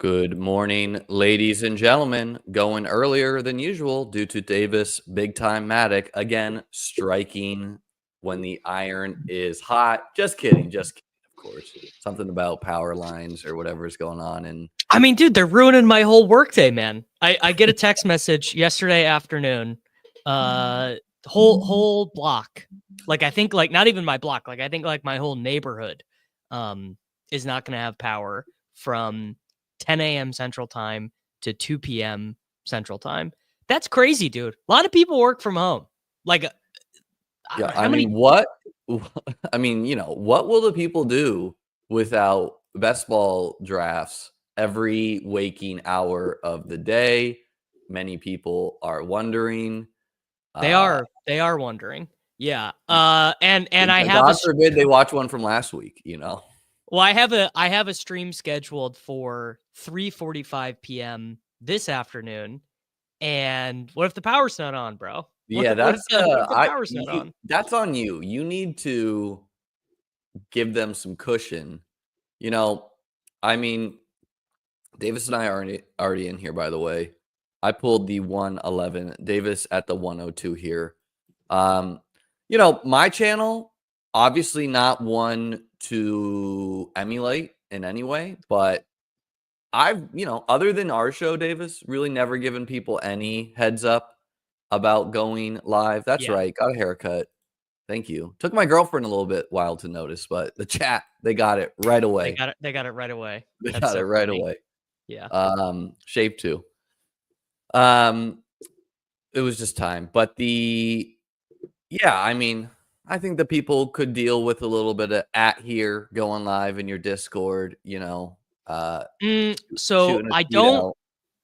Good morning, ladies and gentlemen. Going earlier than usual due to Davis big time Mattek again striking when the iron is hot. Just kidding, of course. Something about power lines or whatever is going on. And I mean, dude, they're ruining my whole workday, man. I get a text message yesterday afternoon, whole block. Like I think like not even my block, like I think like my whole neighborhood is not gonna have power from 10 a.m. Central Time to 2 p.m. Central Time. That's crazy, dude. A lot of people work from home. Like yeah, how many what what will the people do without best ball drafts every waking hour of the day? Many people are wondering. they are wondering. Yeah. And I have God forbid they watch one from last week, Well, I have a stream scheduled for 3:45 p.m. this afternoon. And what if the power's not on, bro? Yeah, What if the power's not on? that's on you. You need to give them some cushion. I mean, Davis and I are already in here, by the way. I pulled the 111. Davis at the 102 here. My channel, obviously not one to emulate in any way, but I've, other than our show, Davis, really never given people any heads up about going live. That's Yeah. right. Got a haircut. Thank you. Took my girlfriend a little bit while to notice, but the chat, they got it right away. They got it right away. They That's got so it right funny. away. Yeah. Shape too. It was just time. But I think the people could deal with a little bit of at here going live in your Discord, So I don't.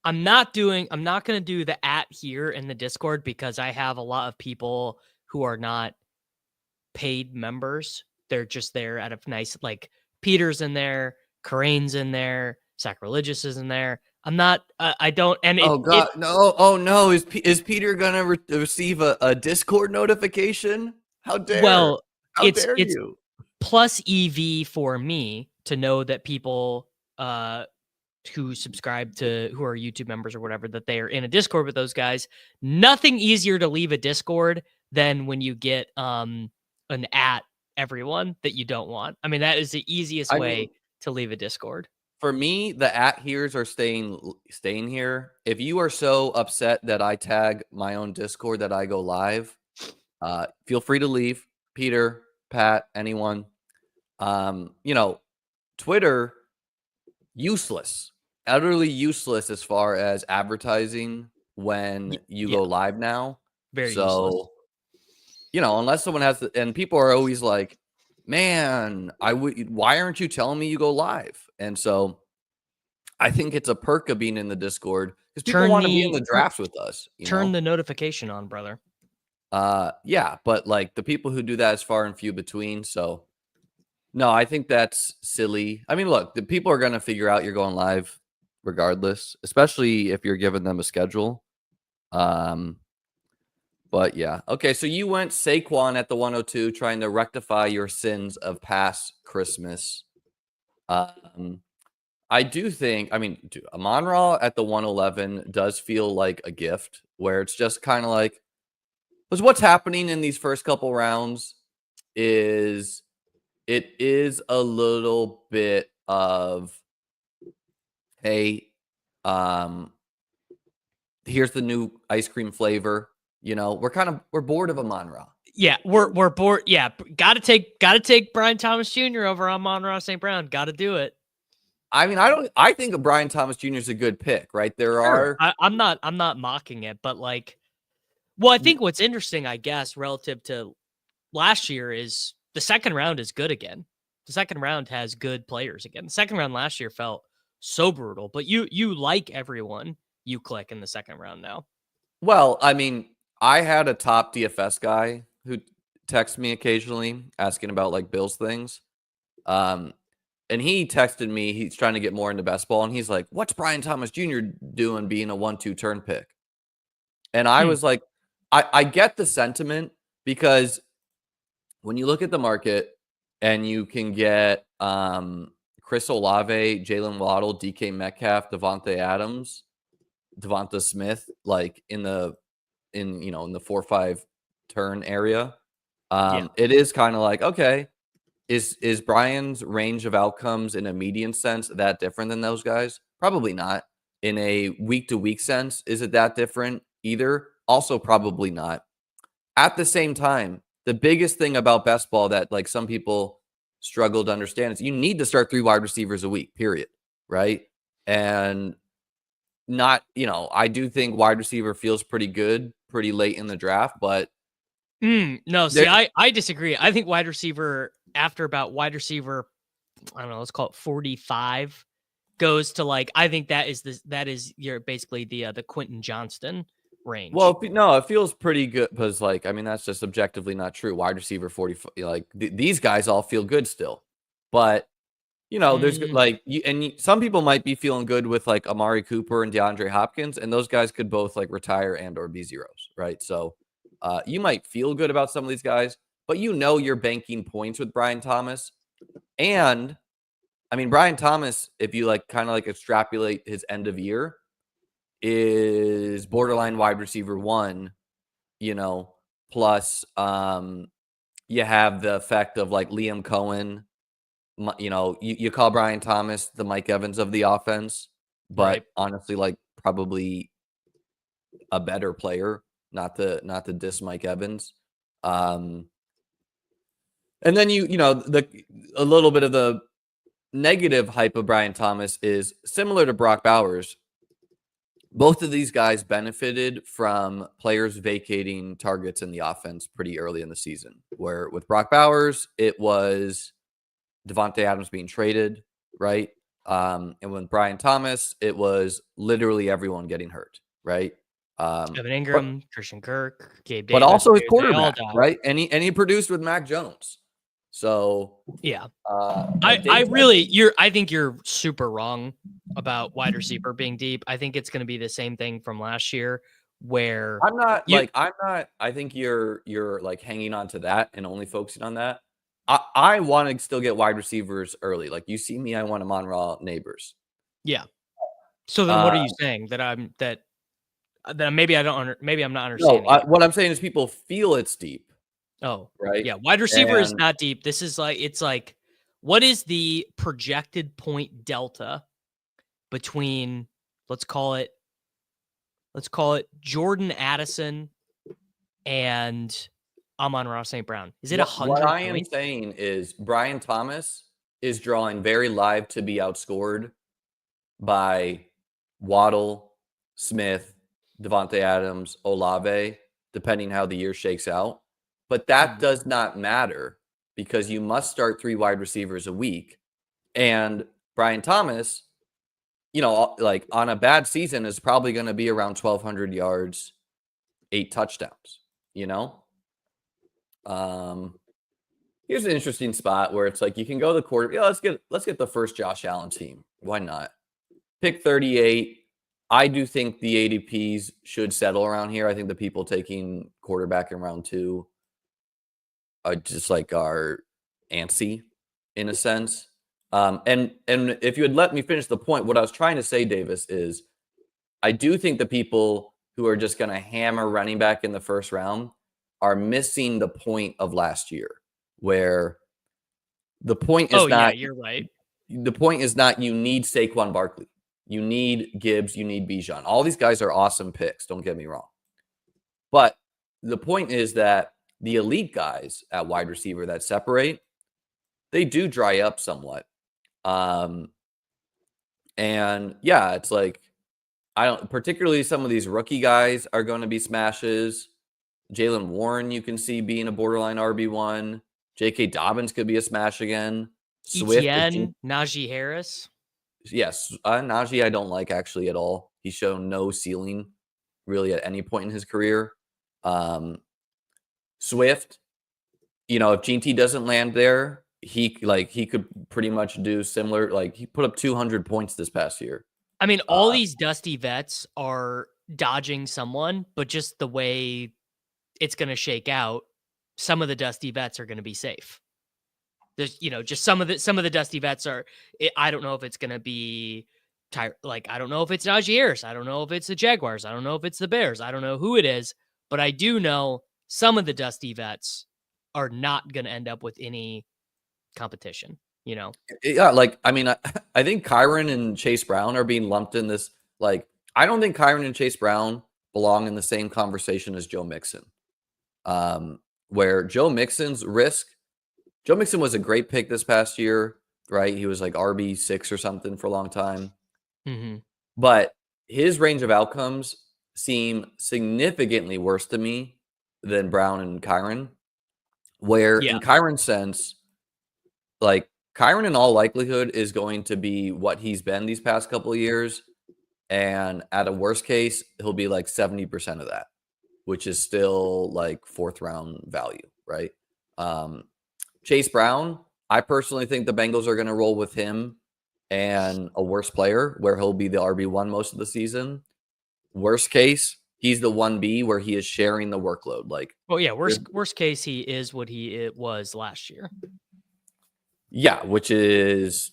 I'm not going to do the at here in the Discord because I have a lot of people who are not paid members. They're just there out of nice, like Peter's in there, Corain's in there, Sacrilegious is in there. I'm not, I don't, and Oh God, no! Oh no! Is Peter gonna receive a Discord notification? How dare! How dare it's you? plus EV for me to know that people who subscribe to who are YouTube members or whatever, that they are in a Discord with those guys. Nothing easier to leave a Discord than when you get an at everyone that you don't want. I mean, that is the easiest way to leave a Discord. For me, the at here's are staying here. If you are so upset that I tag my own Discord that I go live, feel free to leave. Peter, Pat, anyone. Twitter, useless, utterly useless as far as advertising when you go live now. Very useless. Unless someone has and people are always like, man, why aren't you telling me you go live? And so I think it's a perk of being in the Discord because people want to be in the drafts with us. Turn the notification on, brother. Yeah, but like the people who do that is far and few between. So no, I think that's silly. I mean, look, the people are going to figure out you're going live regardless, especially if you're giving them a schedule. But yeah. Okay, so you went Saquon at the 102 trying to rectify your sins of past Christmas. I do think, Amon-Ra at the 111 does feel like a gift where it's just kind of like, because what's happening in these first couple rounds is it is a little bit of, hey, here's the new ice cream flavor. We're bored of Amon-Ra. Yeah, we're bored. Yeah, gotta take Brian Thomas Jr. over Amon-Ra St. Brown. Gotta do it. I think Brian Thomas Jr. is a good pick, right? I'm not mocking it, but like, well, I think what's interesting, I guess, relative to last year is the second round is good again. The second round has good players again. The second round last year felt so brutal, but you like everyone you click in the second round now. Well, I had a top DFS guy who texts me occasionally asking about like Bills things. And he texted me, he's trying to get more into best ball. And he's like, what's Brian Thomas Jr. doing being a 1-2 turn pick? And I was like, I get the sentiment because when you look at the market and you can get Chris Olave, Jalen Waddle, DK Metcalf, Devontae Adams, Devonta Smith, like in the 4-5 turn area. It is kind of like, okay, is Brian's range of outcomes in a median sense that different than those guys? Probably not. In a week-to-week sense, is it that different either? Also, probably not. At the same time, the biggest thing about best ball that like some people struggle to understand is you need to start 3 wide receivers a week, period. Right. And not, I do think wide receiver feels pretty good pretty late in the draft, but no, see, I disagree. I think wide receiver after about wide receiver, I don't know, let's call it 45 goes to like, I think that is your basically the Quentin Johnston range. Well, no, it feels pretty good because like, I mean, that's just objectively not true. Wide receiver 40, like these guys all feel good still, but there's like some people might be feeling good with like Amari Cooper and DeAndre Hopkins, and those guys could both like retire and or be zeros, right? So you might feel good about some of these guys, but you're banking points with Brian Thomas. And I mean, Brian Thomas, if you like kind of like extrapolate his end of year, is borderline wide receiver 1, plus you have the effect of like Liam Cohen. You call Brian Thomas the Mike Evans of the offense, but honestly, like probably a better player, not the diss Mike Evans. And then a little bit of the negative hype of Brian Thomas is similar to Brock Bowers. Both of these guys benefited from players vacating targets in the offense pretty early in the season, where with Brock Bowers, it was Devontae Adams being traded, right? And with Brian Thomas, it was literally everyone getting hurt, right? Evan Ingram, Christian Kirk, Gabe Davis, but also his quarterback, right? And he produced with Mac Jones. So yeah, I think you're super wrong about wide receiver being deep. I think it's going to be the same thing from last year, where I think you're like hanging on to that and only focusing on that. I want to still get wide receivers early. Like you see me, I want Amon-Ra Neighbors. Yeah. So then, what are you saying that maybe I don't maybe I'm not understanding? No, what I'm saying is people feel it's deep. Oh, right. Yeah, wide receiver is not deep. This is like it's like, what is the projected point delta between let's call it Jordan Addison and Amon-Ra St. Brown? Is it 100 What I am points? saying is Brian Thomas is drawing very live to be outscored by Waddle, Smith, Devontae Adams, Olave, depending how the year shakes out. But that does not matter because you must start 3 wide receivers a week. And Brian Thomas, like on a bad season is probably going to be around 1,200 yards, 8 touchdowns, Here's an interesting spot where it's like you can go the quarter. Yeah, let's get the first Josh Allen team. Why not? Pick 38. I do think the ADPs should settle around here. I think the people taking quarterback in round 2 are just like are antsy in a sense. And if you had let me finish the point, what I was trying to say, Davis, is I do think the people who are just going to hammer running back in the first round are missing the point of last year, where the point is not. Yeah, you're right. The point is not you need Saquon Barkley. You need Gibbs. You need Bijan. All these guys are awesome picks. Don't get me wrong. But the point is that the elite guys at wide receiver that separate, they do dry up somewhat. And yeah, it's like, particularly some of these rookie guys are going to be smashes. Jaylen Warren, you can see being a borderline RB1. J.K. Dobbins could be a smash again. Swift, Najee Harris. Yes, Najee I don't like actually at all. He's shown no ceiling really at any point in his career. Swift, if GT doesn't land there, he could pretty much do similar. Like he put up 200 points this past year. I mean, all these dusty vets are dodging someone, but just the way it's going to shake out, some of the dusty vets are going to be safe. There's, just some of the dusty vets are. I don't know if it's gonna be I don't know if it's Najee Harris. I don't know if it's the Jaguars. I don't know if it's the Bears. I don't know who it is, but I do know some of the dusty vets are not gonna end up with any competition. Yeah, I think Kyron and Chase Brown are being lumped in this. I don't think Kyron and Chase Brown belong in the same conversation as Joe Mixon. Where Joe Mixon was a great pick this past year, right? He was like RB6 or something for a long time. Mm-hmm. But his range of outcomes seem significantly worse to me than Brown and Kyron. Where in Kyron's sense, Kyron in all likelihood is going to be what he's been these past couple of years. And at a worst case, he'll be like 70% of that, which is still like 4th round value, right? Chase Brown, I personally think the Bengals are going to roll with him and a worse player where he'll be the RB1 most of the season. Worst case, he's the 1B where he is sharing the workload. Worst case, he is what it was last year. Yeah, which is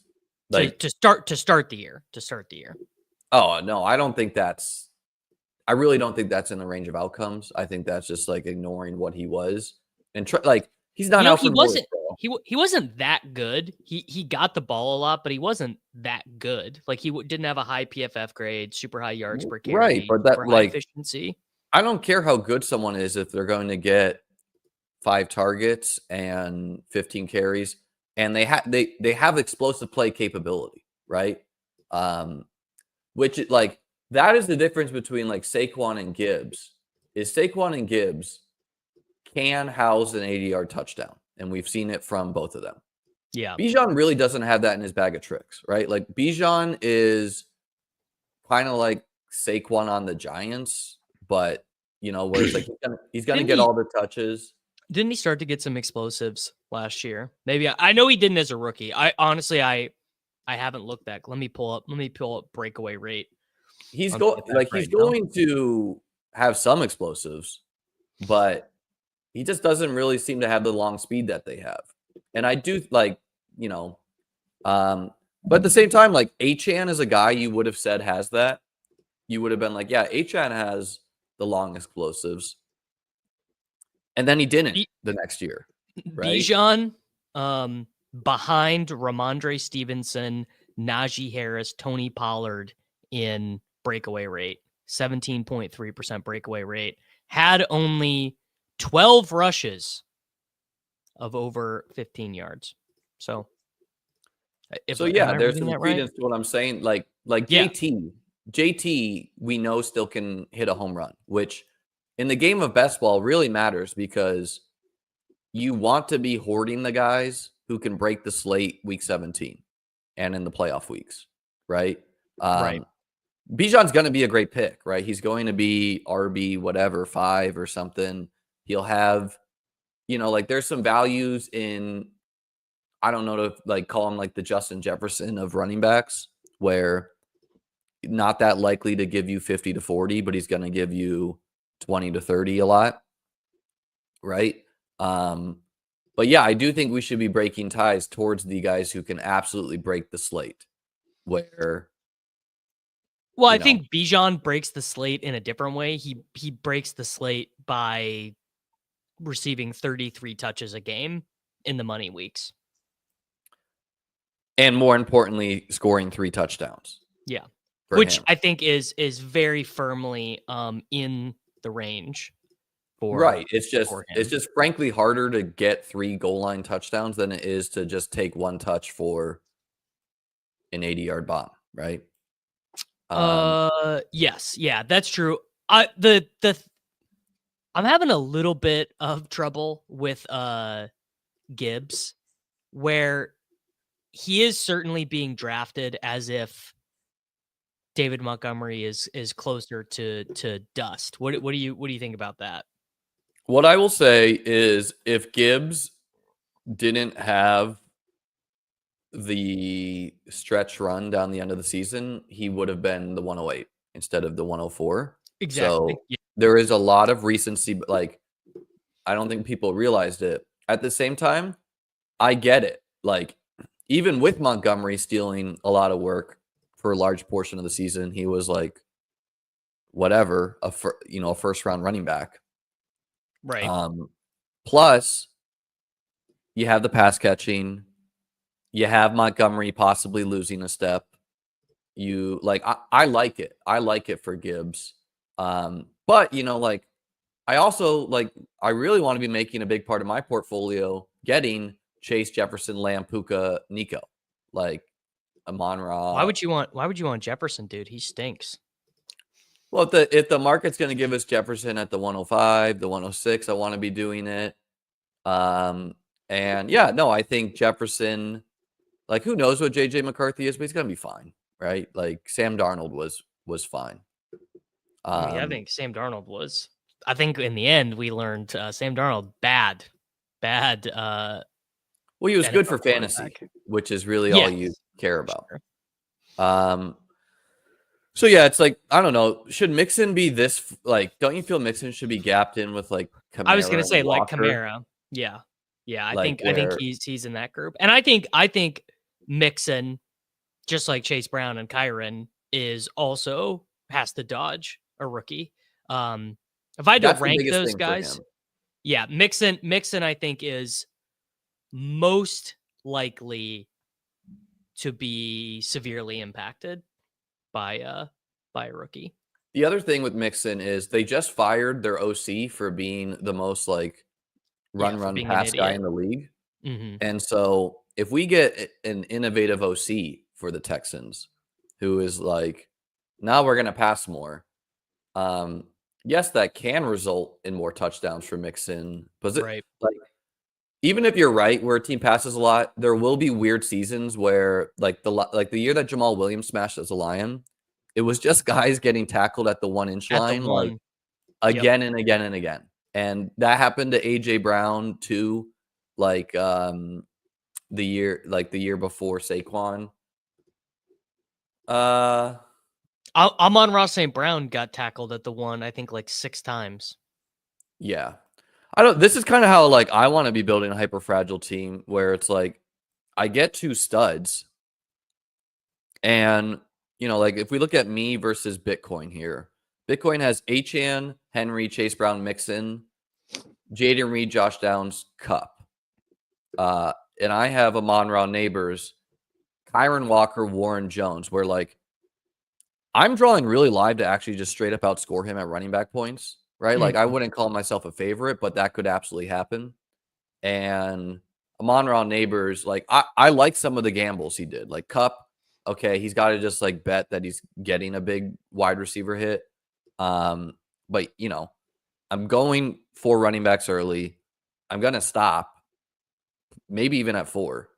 to start the year. Oh, no, I really don't think that's in the range of outcomes. I think that's just ignoring what he was and he's not out for he wasn't that good. He got the ball a lot, but he wasn't that good. He didn't have a high PFF grade, super high yards per carry, right? But that high efficiency. I don't care how good someone is if they're going to get 5 targets and 15 carries, and they have explosive play capability, right? Which that is the difference between Saquon and Gibbs. Is Saquon and Gibbs can house an 80-yard touchdown, and we've seen it from both of them. Yeah, Bijan really doesn't have that in his bag of tricks, right? Bijan is kind of like Saquon on the Giants, but where it's he's gonna get all the touches. Didn't he start to get some explosives last year? Maybe I know he didn't as a rookie. I honestly haven't looked back. Let me pull up breakaway rate. He's going to have some explosives, but he just doesn't really seem to have the long speed that they have. And I do but at the same time, Achane is a guy you would have said has that. You would have been like, yeah, Achane has the long explosives. And then he didn't the next year. Right? Bijan, behind Ramondre Stevenson, Najee Harris, Tony Pollard in breakaway rate, 17.3% breakaway rate, had only 12 rushes of over 15 yards. So there's some credence to what I'm saying. JT, we know still can hit a home run, which in the game of best ball really matters because you want to be hoarding the guys who can break the slate week 17 and in the playoff weeks, right? Right. Bijan's going to be a great pick, right? He's going to be RB whatever 5 or something. He'll have, there's some values in, I don't know to call him the Justin Jefferson of running backs, where not that likely to give you 50 to 40, but he's going to give you 20 to 30 a lot, right? But yeah, I do think we should be breaking ties towards the guys who can absolutely break the slate. Where, I think Bijan breaks the slate in a different way. He breaks the slate by receiving 33 touches a game in the money weeks, and more importantly, scoring 3 touchdowns. Yeah, which I think is very firmly in the range. Right. It's just frankly harder to get 3 goal line touchdowns than it is to just take 1 touch for an 80-yard bomb, right? Yes. Yeah, that's true. I'm having a little bit of trouble with Gibbs, where he is certainly being drafted as if David Montgomery is closer to dust. What do you think about that? What I will say is, if Gibbs didn't have the stretch run down the end of the season, he would have been the 108 instead of the 104. Exactly. So there is a lot of recency, but I don't think people realized it. At the same time, I get it. like even with Montgomery stealing a lot of work for a large portion of the season, he was like whatever a first round running back. Right. Plus, you have the pass catching. You have Montgomery possibly losing a step. You like I like it. I like it for Gibbs. But like I also I really want to be making a big part of my portfolio getting Chase, Jefferson, Lamb, Puka, Nico, like Amon-Ra. Why would you want Jefferson, dude? He stinks. Well, if the market's going to give us Jefferson at the 105, the 106, I want to be doing it. And yeah, no, I think Jefferson, like who knows what JJ McCarthy is, but he's going to be fine, right? Like Sam Darnold was fine. I think Sam Darnold was. I think in the end we learned Sam Darnold bad. Well, he was NFL good for fantasy, which is really all you care about. Sure. So yeah, it's like I don't know. Should Mixon be this? Like, don't you feel Mixon should be gapped in with like Kamara? I was gonna say and like Walker? Kamara. Yeah. I Like, think he's in that group, and I think Mixon, just like Chase Brown and Kyron, is also has to dodge a rookie. If I had to that's the rank biggest those thing guys, for him. yeah, Mixon I think is most likely to be severely impacted by a rookie. The other thing with Mixon is they just fired their OC for being the most like run Being pass an guy idiot. in the league. Mm-hmm. And so if we get an innovative OC for the Texans, who is like, now we're going to pass more. Yes, that can result in more touchdowns for Mixon. But Right. like, even if you're right, where a team passes a lot, there will be weird seasons where, like the year that Jamal Williams smashed as a Lion, it was just guys getting tackled at the 1 inch At the line, like one. again and again and again. And that happened to AJ Brown too, like the year before Saquon. Amon-Ra St. Brown got tackled at the 1, I think like 6 times. Yeah. This is kind of how like I want to be building a hyper fragile team where it's like I get 2 studs. And like if we look at me versus Bitcoin here, Bitcoin has Achane, Henry, Chase Brown, Mixon, Jaden Reed, Josh Downs, Cup. And I have Amon-Ra Neighbors, Kyron Walker, Warren Jones, where like I'm drawing really live to actually just straight up outscore him at running back points, right? Like I wouldn't call myself a favorite, but that could absolutely happen. And Amon-Ra Neighbors, like I like some of the gambles he did. Like Cup, okay, he's got to just like bet that he's getting a big wide receiver hit. But I'm going 4 running backs early. I'm gonna stop, maybe even at 4.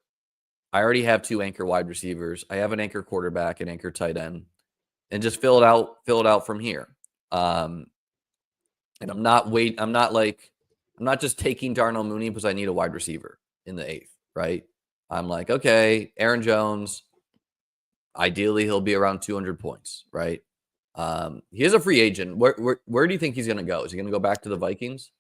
I already have 2 anchor wide receivers. I have an anchor quarterback, an anchor tight end, and just fill it out from here. And I'm not just taking Darnell Mooney because I need a wide receiver in the 8th, right? I'm like, okay, Aaron Jones, ideally he'll be around 200 points, right? He is a free agent. Where do you think he's going to go? Is he going to go back to the Vikings?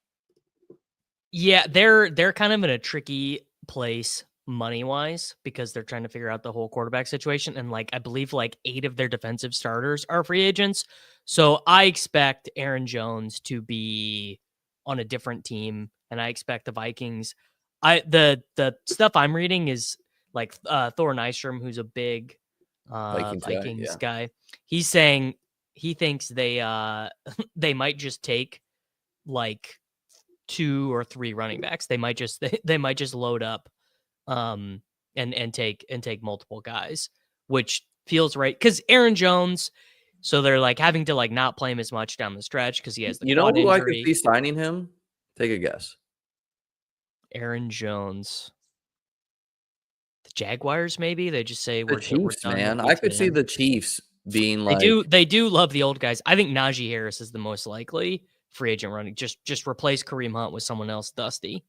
Yeah, they're kind of in a tricky place money-wise because they're trying to figure out the whole quarterback situation, and like I believe like 8 of their defensive starters are free agents. So I expect Aaron Jones to be on a different team, and I expect the Vikings. The stuff I'm reading is like Thor Nystrom, who's a big Vikings guy. He's saying he thinks they they might just take like 2 or 3 running backs. They might just load up and take multiple guys, which feels right because Aaron Jones. So they're like having to like not play him as much down the stretch because he has the quad who injury. I could see signing him? Take a guess. Aaron Jones. The Jaguars, maybe they just say The Chiefs, we're done man. with I could see ETN. the Chiefs being like They do love the old guys. I think Najee Harris is the most likely free agent running. Just replace Kareem Hunt with someone else dusty.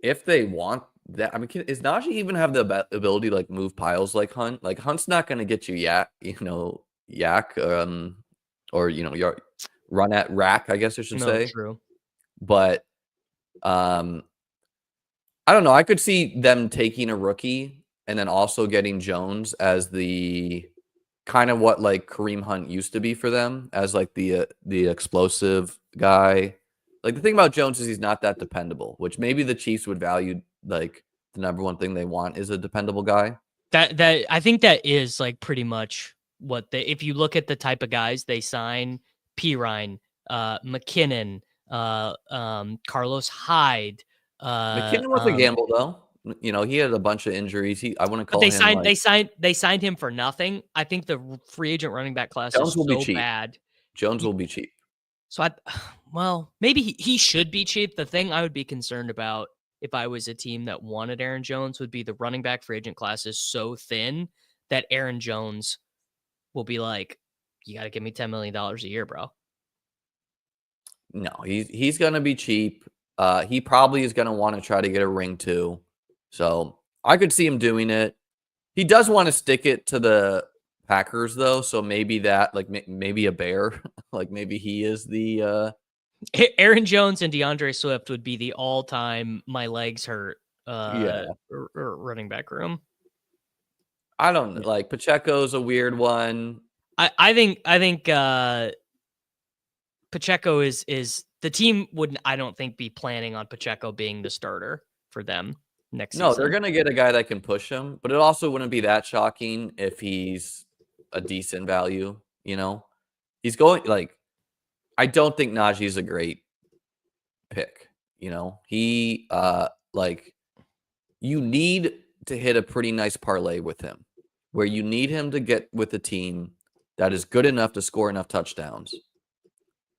If they want that. I mean, is Najee even have the ability to like move piles like Hunt? Like Hunt's not going to get you yak, or your run at rack, I guess I should say. True. But I don't know. I could see them taking a rookie and then also getting Jones as the kind of what like Kareem Hunt used to be for them as like the explosive guy. Like the thing about Jones is he's not that dependable, which maybe the Chiefs would value. Like the number one thing they want is a dependable guy. That I think that is like pretty much what they. If you look at the type of guys they sign, Pirine, McKinnon, Carlos Hyde. McKinnon was a gamble though. You know, he had a bunch of injuries. I wouldn't But call him like they signed him for nothing. I think the free agent running back class Jones is will be so cheap. bad. Jones will be cheap. So well, maybe he should be cheap. The thing I would be concerned about if I was a team that wanted Aaron Jones would be the running back free agent class is so thin that Aaron Jones will be like, you got to give me $10 million a year, bro. No, he's gonna be cheap. He probably is gonna want to try to get a ring too. So I could see him doing it. He does want to stick it to the Packers though, so maybe that like maybe a bear, like maybe he is the Aaron Jones and DeAndre Swift would be the all-time my legs hurt running back room. I don't like Pacheco's a weird one. I think Pacheco is the team wouldn't, I don't think, be planning on Pacheco being the starter for them next season. No, they're going to get a guy that can push him, but it also wouldn't be that shocking if he's a decent value, you know? He's going like I don't think Najee's a great pick, you know? He like you need to hit a pretty nice parlay with him where you need him to get with a team that is good enough to score enough touchdowns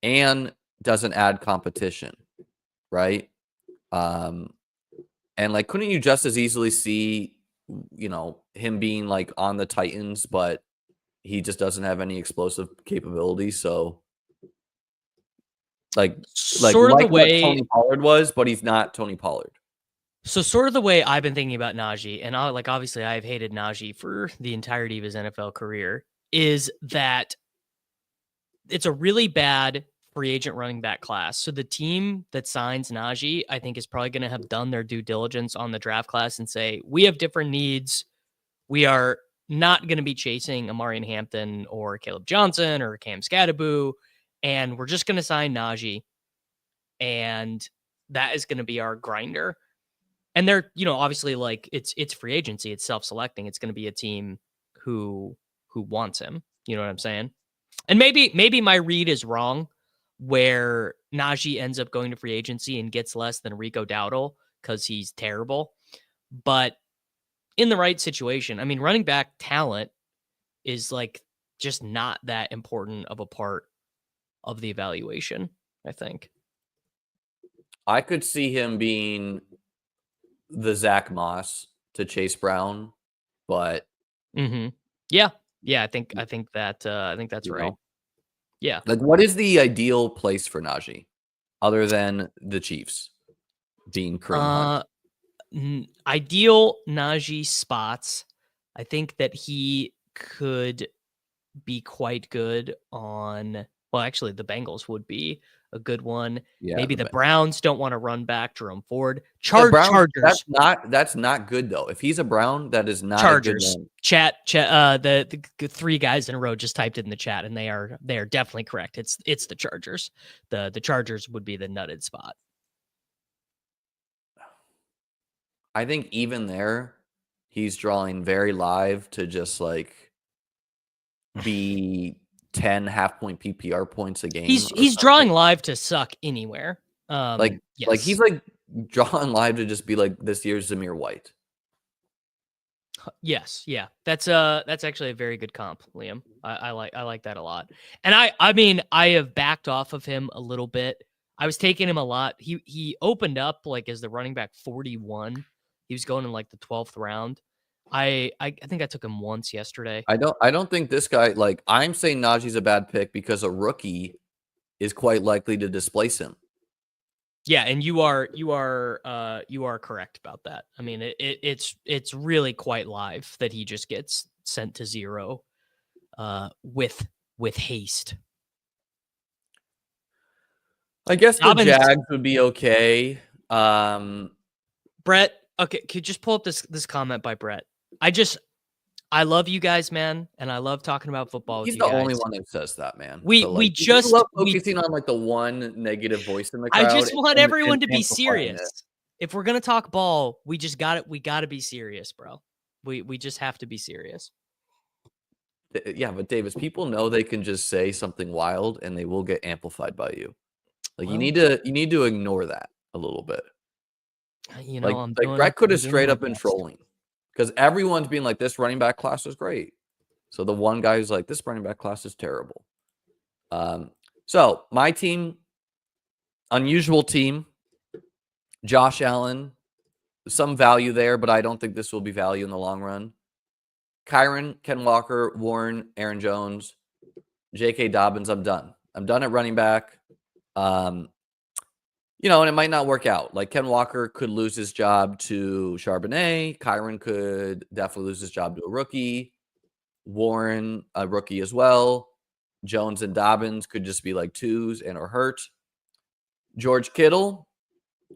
and doesn't add competition, right? And like, couldn't you just as easily see, you know, him being like on the Titans, but he just doesn't have any explosive capabilities? So, like sort of the way Tony Pollard was, but he's not Tony Pollard. So sort of the way I've been thinking about Najee, and obviously I've hated Najee for the entirety of his NFL career, is that it's a really bad free agent running back class. So the team that signs Najee, I think, is probably going to have done their due diligence on the draft class and say, we have different needs. We are not going to be chasing Amarian Hampton or Caleb Johnson or Cam Scadaboo, and we're just going to sign Najee, and that is going to be our grinder. And they're, obviously, like it's free agency, it's self-selecting. It's going to be a team who wants him. You know what I'm saying? And maybe my read is wrong, where Najee ends up going to free agency and gets less than Rico Dowdle because he's terrible. But in the right situation, I mean, running back talent is like just not that important of a part of the evaluation, I think. I could see him being the Zach Moss to Chase Brown, but yeah, I think that's right. Yeah, like, what is the ideal place for Najee other than the Chiefs being Kareem Hunt? Ideal Najee spots. I think that he could be quite good on. Well, actually, the Bengals would be a good one. Yeah, maybe the Browns don't want to run back Jerome Ford. Chargers. That's not good though. If he's a Brown, that is not Chargers. A good name. Chat. The three guys in a row just typed it in the chat, and they are definitely correct. It's the Chargers. The Chargers would be the nutted spot. I think even there, he's drawing very live to just like be 10 half-point PPR points a game. He's drawing live to suck anywhere. Like he's like drawing live to just be like this year's Zamir White. Yes, yeah, that's actually a very good comp, Liam. I like that a lot. And I mean, I have backed off of him a little bit. I was taking him a lot. He opened up like as the running back 41. He was going in like the 12th round. I think I took him once yesterday. I don't think this guy, like, I'm saying Najee's a bad pick because a rookie is quite likely to displace him. Yeah, and you are correct about that. I mean, it's really quite live that he just gets sent to zero with haste. I guess the Jags would be okay. Brett. Okay, could you just pull up this comment by Brett? I love you guys, man, and I love talking about football with He's you the guys. only one that says that, man. We So, like, you love focusing on like the one negative voice in the crowd. I just want everyone to be amplifying serious. it. If we're gonna talk ball, we got to be serious, bro. We just have to be serious. Yeah, but Davis, people know they can just say something wild and they will get amplified by you. Like, you need to ignore that a little bit. You know, like Brett could have straight up been trolling because everyone's being like, this running back class is great. So the one guy who's like, this running back class is terrible. So my team, unusual team, Josh Allen, some value there, but I don't think this will be value in the long run. Kyron, Ken Walker, Warren, Aaron Jones, J.K. Dobbins. I'm done. I'm done at running back. You know, and it might not work out. Like, Ken Walker could lose his job to Charbonnet. Kyron could definitely lose his job to a rookie. Warren, a rookie as well. Jones and Dobbins could just be like twos and or hurt. George Kittle,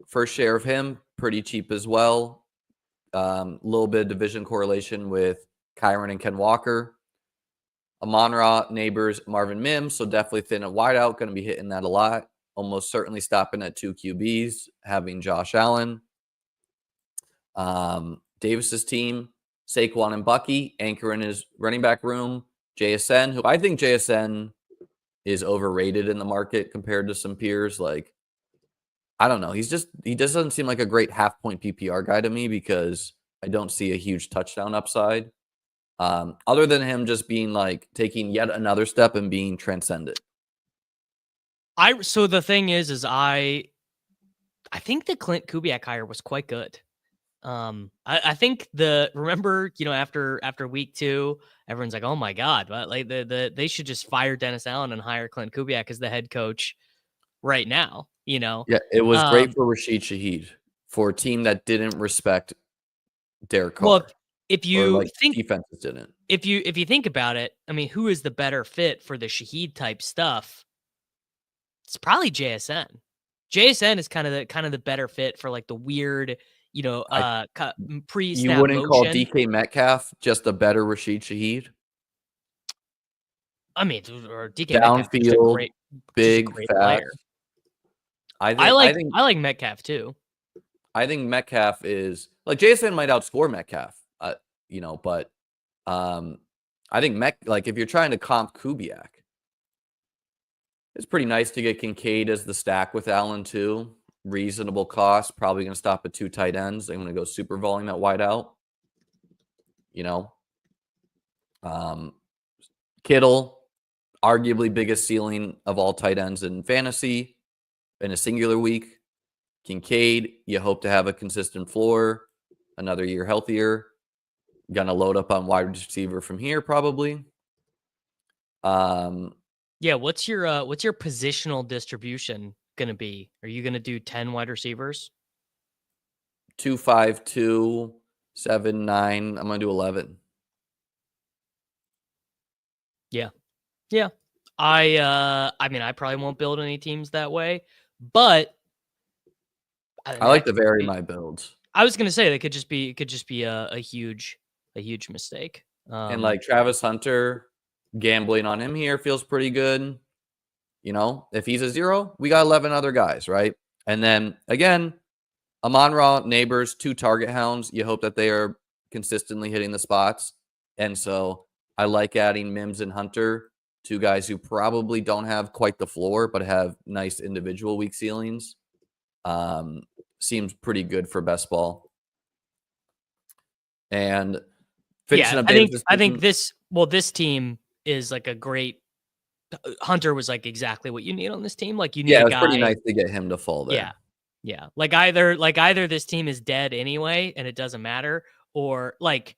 first share of him, pretty cheap as well. Little bit of division correlation with Kyron and Ken Walker. Amon-Ra, Neighbors, Marvin Mims, so definitely thin at wideout, going to be hitting that a lot. Almost certainly stopping at 2 QBs, having Josh Allen. Davis's team, Saquon and Bucky, anchor in his running back room. JSN, who I think JSN is overrated in the market compared to some peers. Like, I don't know. He just doesn't seem like a great half-point PPR guy to me because I don't see a huge touchdown upside. Other than him just being like taking yet another step and being transcendent. So the thing is I think the Clint Kubiak hire was quite good. I think remember, you know, after week 2, everyone's like, oh my God, but like they should just fire Dennis Allen and hire Clint Kubiak as the head coach right now, you know? Yeah, it was great for Rashid Shaheed for a team that didn't respect Derek Carr. Well, if you think defenses didn't. If you think about it, I mean, who is the better fit for the Shaheed type stuff? It's probably JSN. JSN is kind of the better fit for like the weird, you know, pre-snap You wouldn't call motion. DK Metcalf just a better Rashid Shaheed? I mean, or DK Downfield, Metcalf is a great, big, great fast. player. I like Metcalf too. I think Metcalf is like JSN might outscore Metcalf, you know, but I think like if you're trying to comp Kubiak, it's pretty nice to get Kincaid as the stack with Allen too. Reasonable cost. Probably going to stop at 2 tight ends. They're going to go super volume at wide out. You know, Kittle, arguably biggest ceiling of all tight ends in fantasy in a singular week. Kincaid, you hope to have a consistent floor, another year healthier. Gonna load up on wide receiver from here probably. Yeah, what's your positional distribution gonna be? Are you gonna do 10 wide receivers? 2, 5, 2, 7, 9. I'm gonna do 11. Yeah. I mean, I probably won't build any teams that way, but I like to vary my builds. I was gonna say that could just be a huge mistake. And like Travis Hunter, gambling on him here feels pretty good. You know, if he's a 0, we got 11 other guys, right? And then again, Amon-Ra, Neighbors, 2 target hounds. You hope that they are consistently hitting the spots. And so I like adding Mims and Hunter, 2 guys who probably don't have quite the floor, but have nice individual weak ceilings. Seems pretty good for best ball. And finishing up I think this team is like a great. Hunter was like exactly what you need on this team. Like you need a guy. It's pretty nice to get him to fall there. Yeah. Like either this team is dead anyway, and it doesn't matter, or like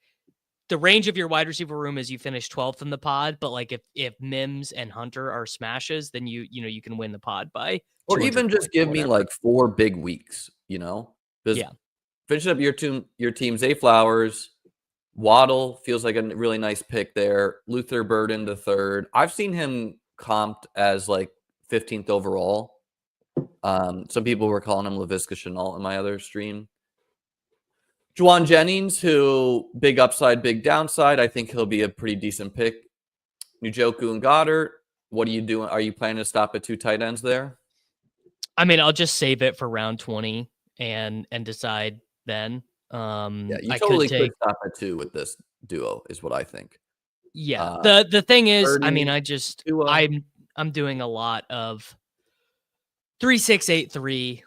the range of your wide receiver room is you finish 12th in the pod. But like if Mims and Hunter are smashes, then you can win the pod by. Or even just give me like 4 big weeks. You know, finishing up your team, Zay Flowers. Waddle feels like a really nice pick there. Luther Burden to 3rd. I've seen him comped as like 15th overall. Some people were calling him Laviska Shenault in my other stream. Juwan Jennings, who big upside, big downside. I think he'll be a pretty decent pick. Njoku and Goddard. What are you doing? Are you planning to stop at 2 tight ends there? I mean, I'll just save it for round 20 and decide then. Yeah, you I totally could could take. stop at 2 with this duo, is what I think. Yeah. Uh, The thing is, I mean, 30, Tua. I'm doing a lot of 3-6-8-3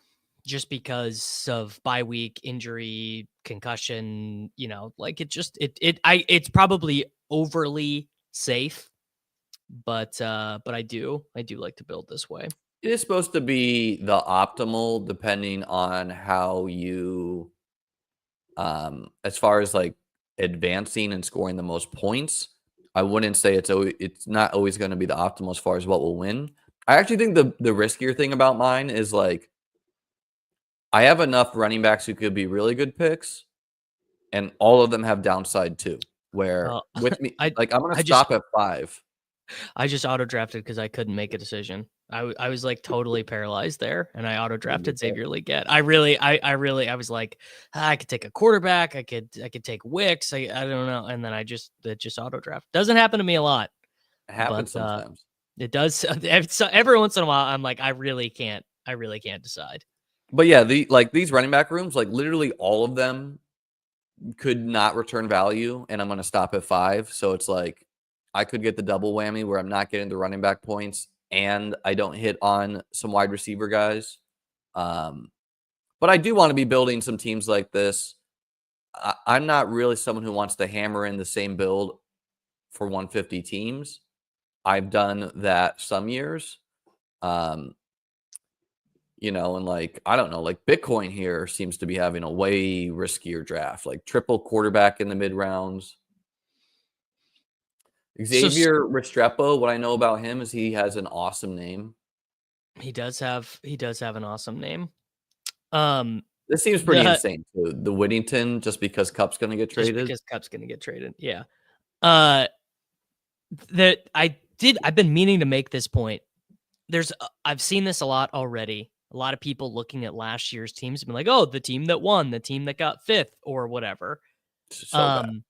just because of bye week injury, concussion, like it's probably overly safe, but I do like to build this way. It is supposed to be the optimal depending on how you, as far as like advancing and scoring the most points. I wouldn't say it's not always going to be the optimal as far as what will win. I actually think the riskier thing about mine is like I have enough running backs who could be really good picks, and all of them have downside too. Where Uh, with me, I like I'm going to I just stop at 5. I just auto drafted because I couldn't make a decision. I was like totally paralyzed there, and I auto drafted Xavier Legette. I was like, I could take a quarterback, I could take Wicks, I don't know, and then it just auto draft. Doesn't happen to me a lot, It but happens sometimes. it does. Every once in a while, I'm like, I really can't decide. But yeah, these running back rooms, like literally all of them could not return value, and I'm going to stop at 5. So it's like I could get the double whammy where I'm not getting the running back points and I don't hit on some wide receiver guys. But I do want to be building some teams like this. I'm not really someone who wants to hammer in the same build for 150 teams. I've done that some years. And like, I don't know, like Bitcoin here seems to be having a way riskier draft, like triple quarterback in the mid rounds. So Xavier Restrepo, what I know about him is he has an awesome name. he does have an awesome name. This seems pretty insane too. The Whittington, just because Cup's going to get just traded. because Cup's going to get traded, yeah. That I've been meaning to make this point. I've seen this a lot already. A lot of people looking at last year's teams have been like, oh, the team that won, the team that got 5th or whatever. So bad.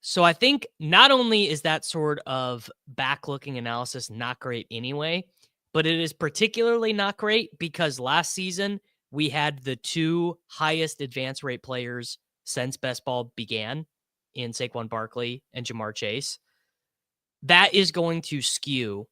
So I think not only is that sort of back-looking analysis not great anyway, but it is particularly not great because last season we had the 2 highest advance rate players since best ball began in Saquon Barkley and Jahmry Chase. That is going to skew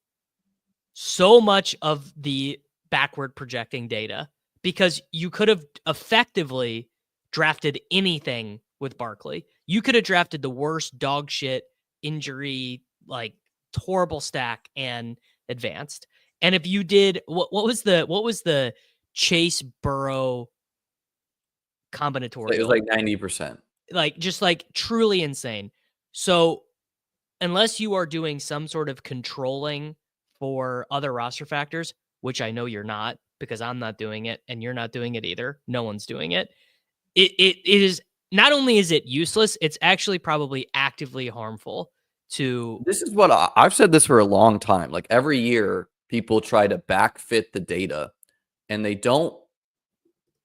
so much of the backward projecting data because you could have effectively drafted anything with Barkley. You could have drafted the worst dog shit injury, like horrible stack and advanced. And if you did, what was the Chase Burrow combinatorial? It was like 90%. Like just like truly insane. So unless you are doing some sort of controlling for other roster factors, which I know you're not because I'm not doing it and you're not doing it either. No one's doing it. It is not only is it useless, it's actually probably actively harmful to. This is what I've said this for a long time. Like every year, people try to backfit the data and they don't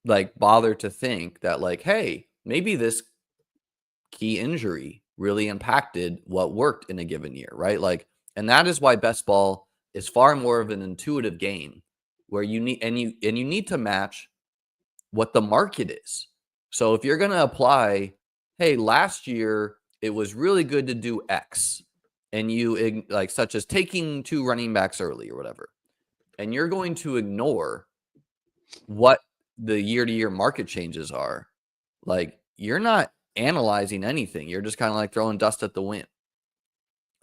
like bother to think that like, hey, maybe this key injury really impacted what worked in a given year, right? Like, and that is why best ball is far more of an intuitive game where you need to match what the market is. So if you're going to apply, hey, last year it was really good to do X, and you like such as taking 2 running backs early or whatever, and you're going to ignore what the year-to-year market changes are, like you're not analyzing anything. You're just kind of like throwing dust at the wind.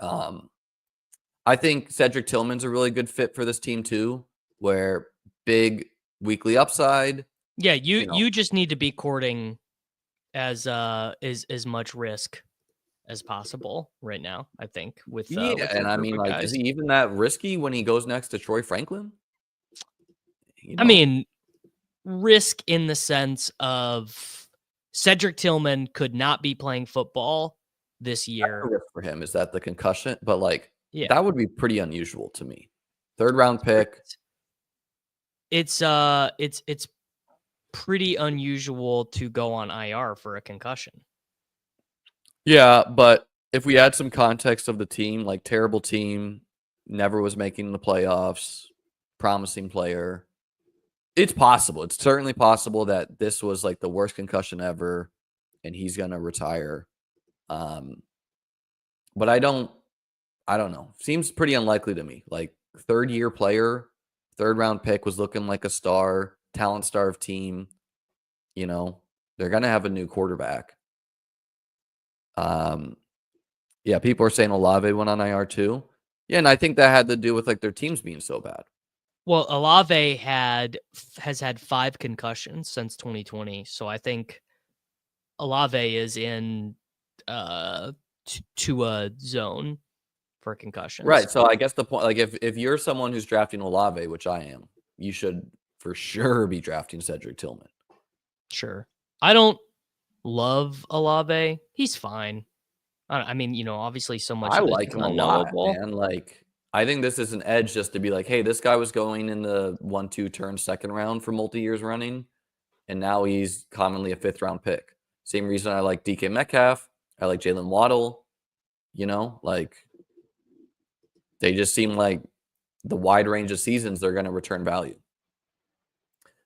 I think Cedric Tillman's a really good fit for this team too, where big weekly upside. Yeah, you just need to be courting as much risk as possible right now, I think, with and I mean, like, guys. is he even that risky when he goes next to Troy Franklin? I mean, risk in the sense of Cedric Tillman could not be playing football this year. Risk for him is that the concussion, but like, yeah, that would be pretty unusual to me. 3rd round pick. It's pretty unusual to go on IR for a concussion. Yeah, but if we add some context of the team, like terrible team, never was making the playoffs, promising player, it's possible. It's certainly possible that this was like the worst concussion ever and he's going to retire. But I don't know. Seems pretty unlikely to me. Like third-year player, third-round pick, was looking like a star, talent star of team. You know, they're going to have a new quarterback. Yeah, people are saying Olave went on IR too. Yeah, and I think that had to do with like their teams being so bad. Well, Olave has had 5 concussions since 2020, so I think Olave is in to a zone for concussions. Right. So I guess the point, like if you're someone who's drafting Olave, which I am, you should for sure be drafting Cedric Tillman. Sure. I don't love Olave. He's fine. I mean, you know, obviously so much I of this like is him a lot, unknowable. man. Like I think this is an edge just to be like, hey, this guy was going in the 1-2 turn second round for multi-years running, and now he's commonly a 5th-round pick. Same reason I like DK Metcalf. I like Jalen Waddle. You know, like they just seem like the wide range of seasons they're going to return value.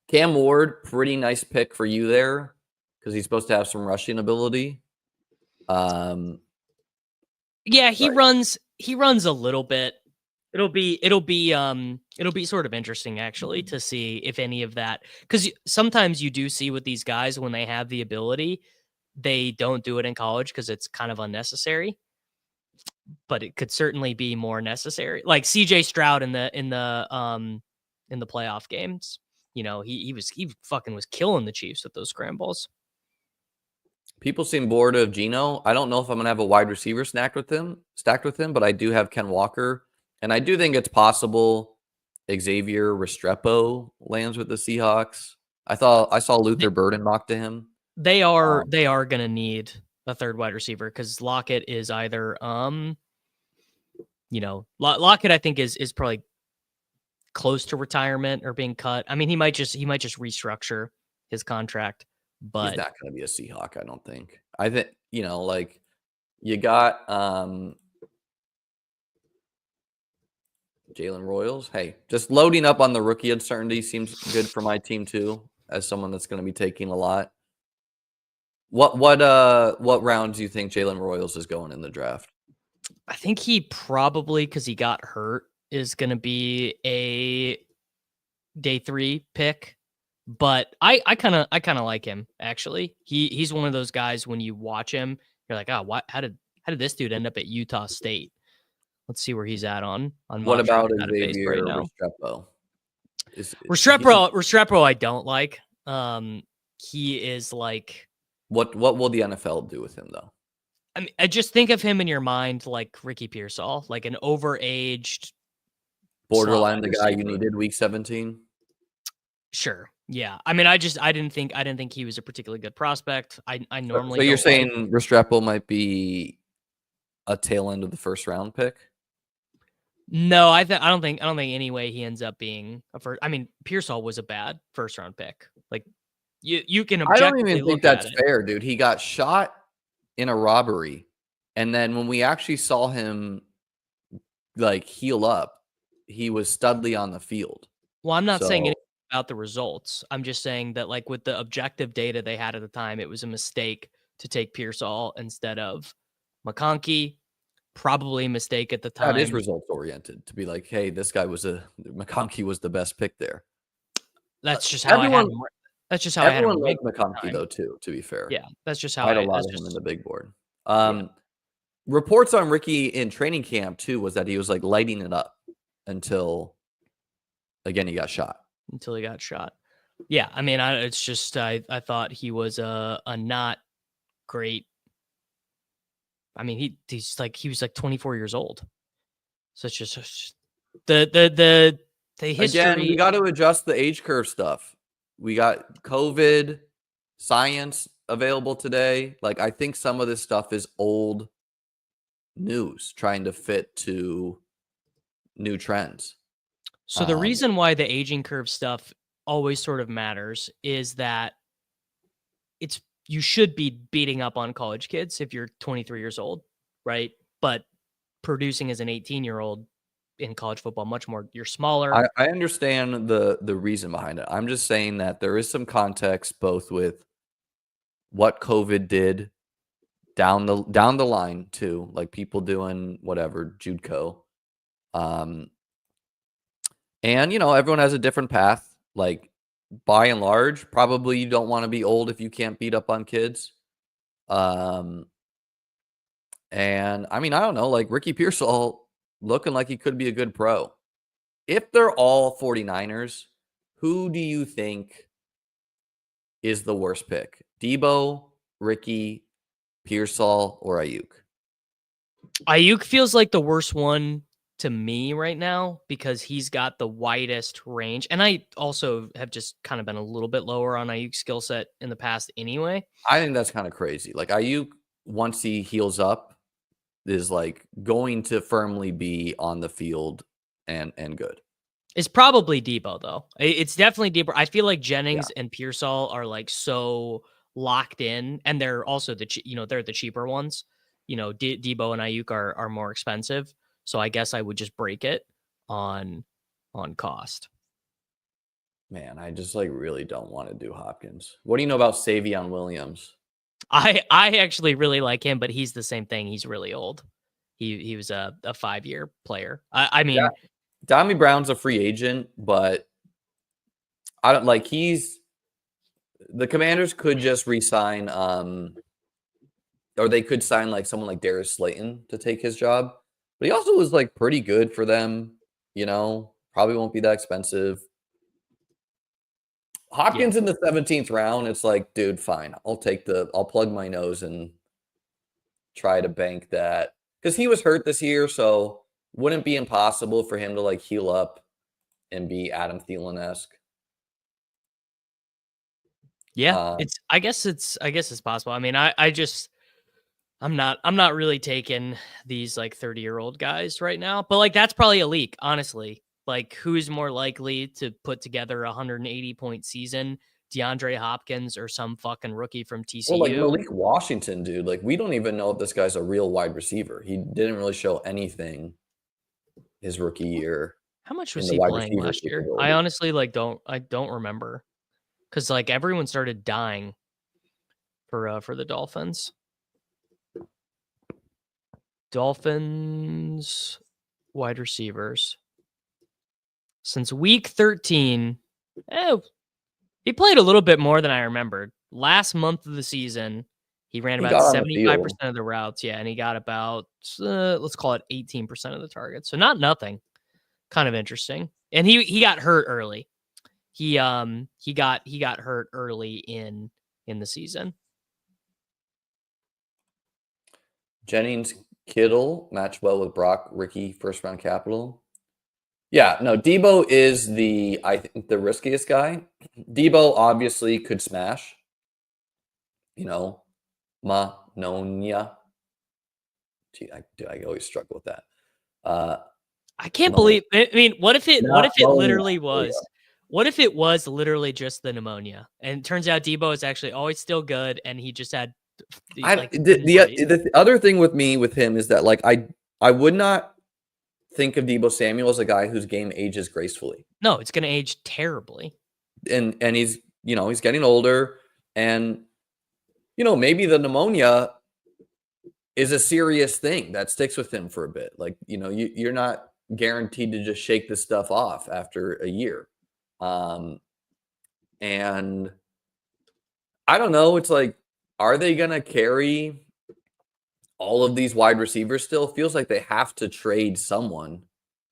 Cam Ward, pretty nice pick for you there because he's supposed to have some rushing ability. Yeah, he Right. runs a little bit. It'll be sort of interesting actually to see if any of that, because sometimes you do see with these guys when they have the ability, they don't do it in college because it's kind of unnecessary. But it could certainly be more necessary. Like CJ Stroud in the playoff games. You know, he fucking was killing the Chiefs with those scrambles. People seem bored of Geno. I don't know if I'm going to have a wide receiver stacked with him, but I do have Ken Walker. And I do think it's possible Xavier Restrepo lands with the Seahawks. I saw Luther Burden mock to him. They are going to need a third wide receiver because Lockett is either you know, Lockett I think is probably close to retirement or being cut. I mean, he might just restructure his contract, but he's not going to be a Seahawk, I don't think. I think, you know, like you got Jalen Royals. Hey, just loading up on the rookie uncertainty seems good for my team too, as someone that's going to be taking a lot. What round do you think Jalen Royals is going in the draft? I think he probably, because he got hurt, is going to be a day 3 pick. But I kind of like him actually. He's one of those guys when you watch him, you're like, oh, what? How did this dude end up at Utah State? Let's see where he's at on. What about Xavier Xavier right now? Restrepo? Restrepo, I don't like. He is like. What will the NFL do with him though? I mean, I just think of him in your mind like Ricky Pearsall, like an overaged, borderline the guy you needed week 17. Sure. Yeah. I mean, I didn't think he was a particularly good prospect. I normally. So you're saying Restrepo might be a tail end of the 1st round pick? No, I don't think any way he ends up being a first. I mean, Pearsall was a bad 1st round pick. Like you can objectively. I don't even think that's fair, dude. He got shot in a robbery, and then when we actually saw him like heal up, he was studly on the field. Well, I'm not saying anything about the results. I'm just saying that, like, with the objective data they had at the time, it was a mistake to take Pearsall instead of McConkey. Probably a mistake at the time. That is results oriented to be like, hey, this guy McConkey was the best pick there. That's just how everyone, I had him. That's just how I had him. Everyone liked McConkey though, too. To be fair, yeah, that's just how I had a lot of him in the big board. Reports on Ricky in training camp too was that he was like lighting it up until, again, he got shot. Yeah, I mean, it's just I thought he was a not great. I mean, he was like 24 years old. So it's just the history. Again, we got to adjust the age curve stuff. We got COVID science available today. Like, I think some of this stuff is old news trying to fit to new trends. So the reason why the aging curve stuff always sort of matters is that you should be beating up on college kids if you're 23 years old, right? But producing as an 18-year-old in college football, much more, you're smaller. I understand the reason behind it. I'm just saying that there is some context both with what COVID did down the line too, like people doing whatever, JUDCO. And everyone has a different path. Like by and large, probably you don't want to be old if you can't beat up on kids. And I mean, I don't know, like Ricky Pearsall looking like he could be a good pro. If they're all 49ers, who do you think is the worst pick? Debo, Ricky, Pearsall, or Ayuk? Ayuk feels like the worst one to me right now because he's got the widest range. And I also have just kind of been a little bit lower on Ayuk's skill set in the past anyway. I think that's kind of crazy. Like Ayuk, once he heals up, is like going to firmly be on the field and good. It's probably Debo though. It's definitely Debo. I feel like Jennings and Pearsall are like so locked in, and they're also they're the cheaper ones. Debo and Ayuk are more expensive. So I guess I would just break it on cost. Man, I just like really don't want to do Hopkins. What do you know about Savion Williams? I actually really like him, but he's the same thing. He's really old. He was a 5-year player. I mean, Jahmry Brown's a free agent, but I don't like the Commanders could just re-sign or they could sign like someone like Darius Slayton to take his job. But he also was like pretty good for them, probably won't be that expensive. Hopkins in the 17th round, it's like, dude, fine. I'll plug my nose and try to bank that. Because he was hurt this year, so wouldn't be impossible for him to like heal up and be Adam Thielen-esque. Yeah, I guess it's possible. I mean, I'm not really taking these like 30-year-old guys right now, but like that's probably a leak, honestly. Like who's more likely to put together a 180-point season, DeAndre Hopkins or some fucking rookie from TCU? Well, like Malik Washington, dude. Like we don't even know if this guy's a real wide receiver. He didn't really show anything his rookie year. How much was he playing last year? I honestly don't remember. Because like everyone started dying for the Dolphins. Dolphins wide receivers. Since week 13, he played a little bit more than I remembered. Last month of the season, he ran about 75% of the routes. Yeah, and he got about, let's call it 18% of the targets. So not nothing. Kind of interesting. And he got hurt early. He got hurt early in the season. Jennings, Kittle match well with Brock, Ricky, first round capital. Yeah, no, Debo is I think the riskiest guy. Debo obviously could smash. Manonia. Gee, I always struggle with that. I can't believe. I mean, what if it literally was? What if it was literally just the pneumonia? And it turns out Debo is actually always still good, and he just had. The other thing with him is that like I would not think of Debo Samuel as a guy whose game ages gracefully. No, it's going to age terribly. And he's he's getting older, and maybe the pneumonia is a serious thing that sticks with him for a bit. Like you're not guaranteed to just shake this stuff off after a year. And I don't know. It's like, are they going to carry all of these wide receivers still? Feels like they have to trade someone.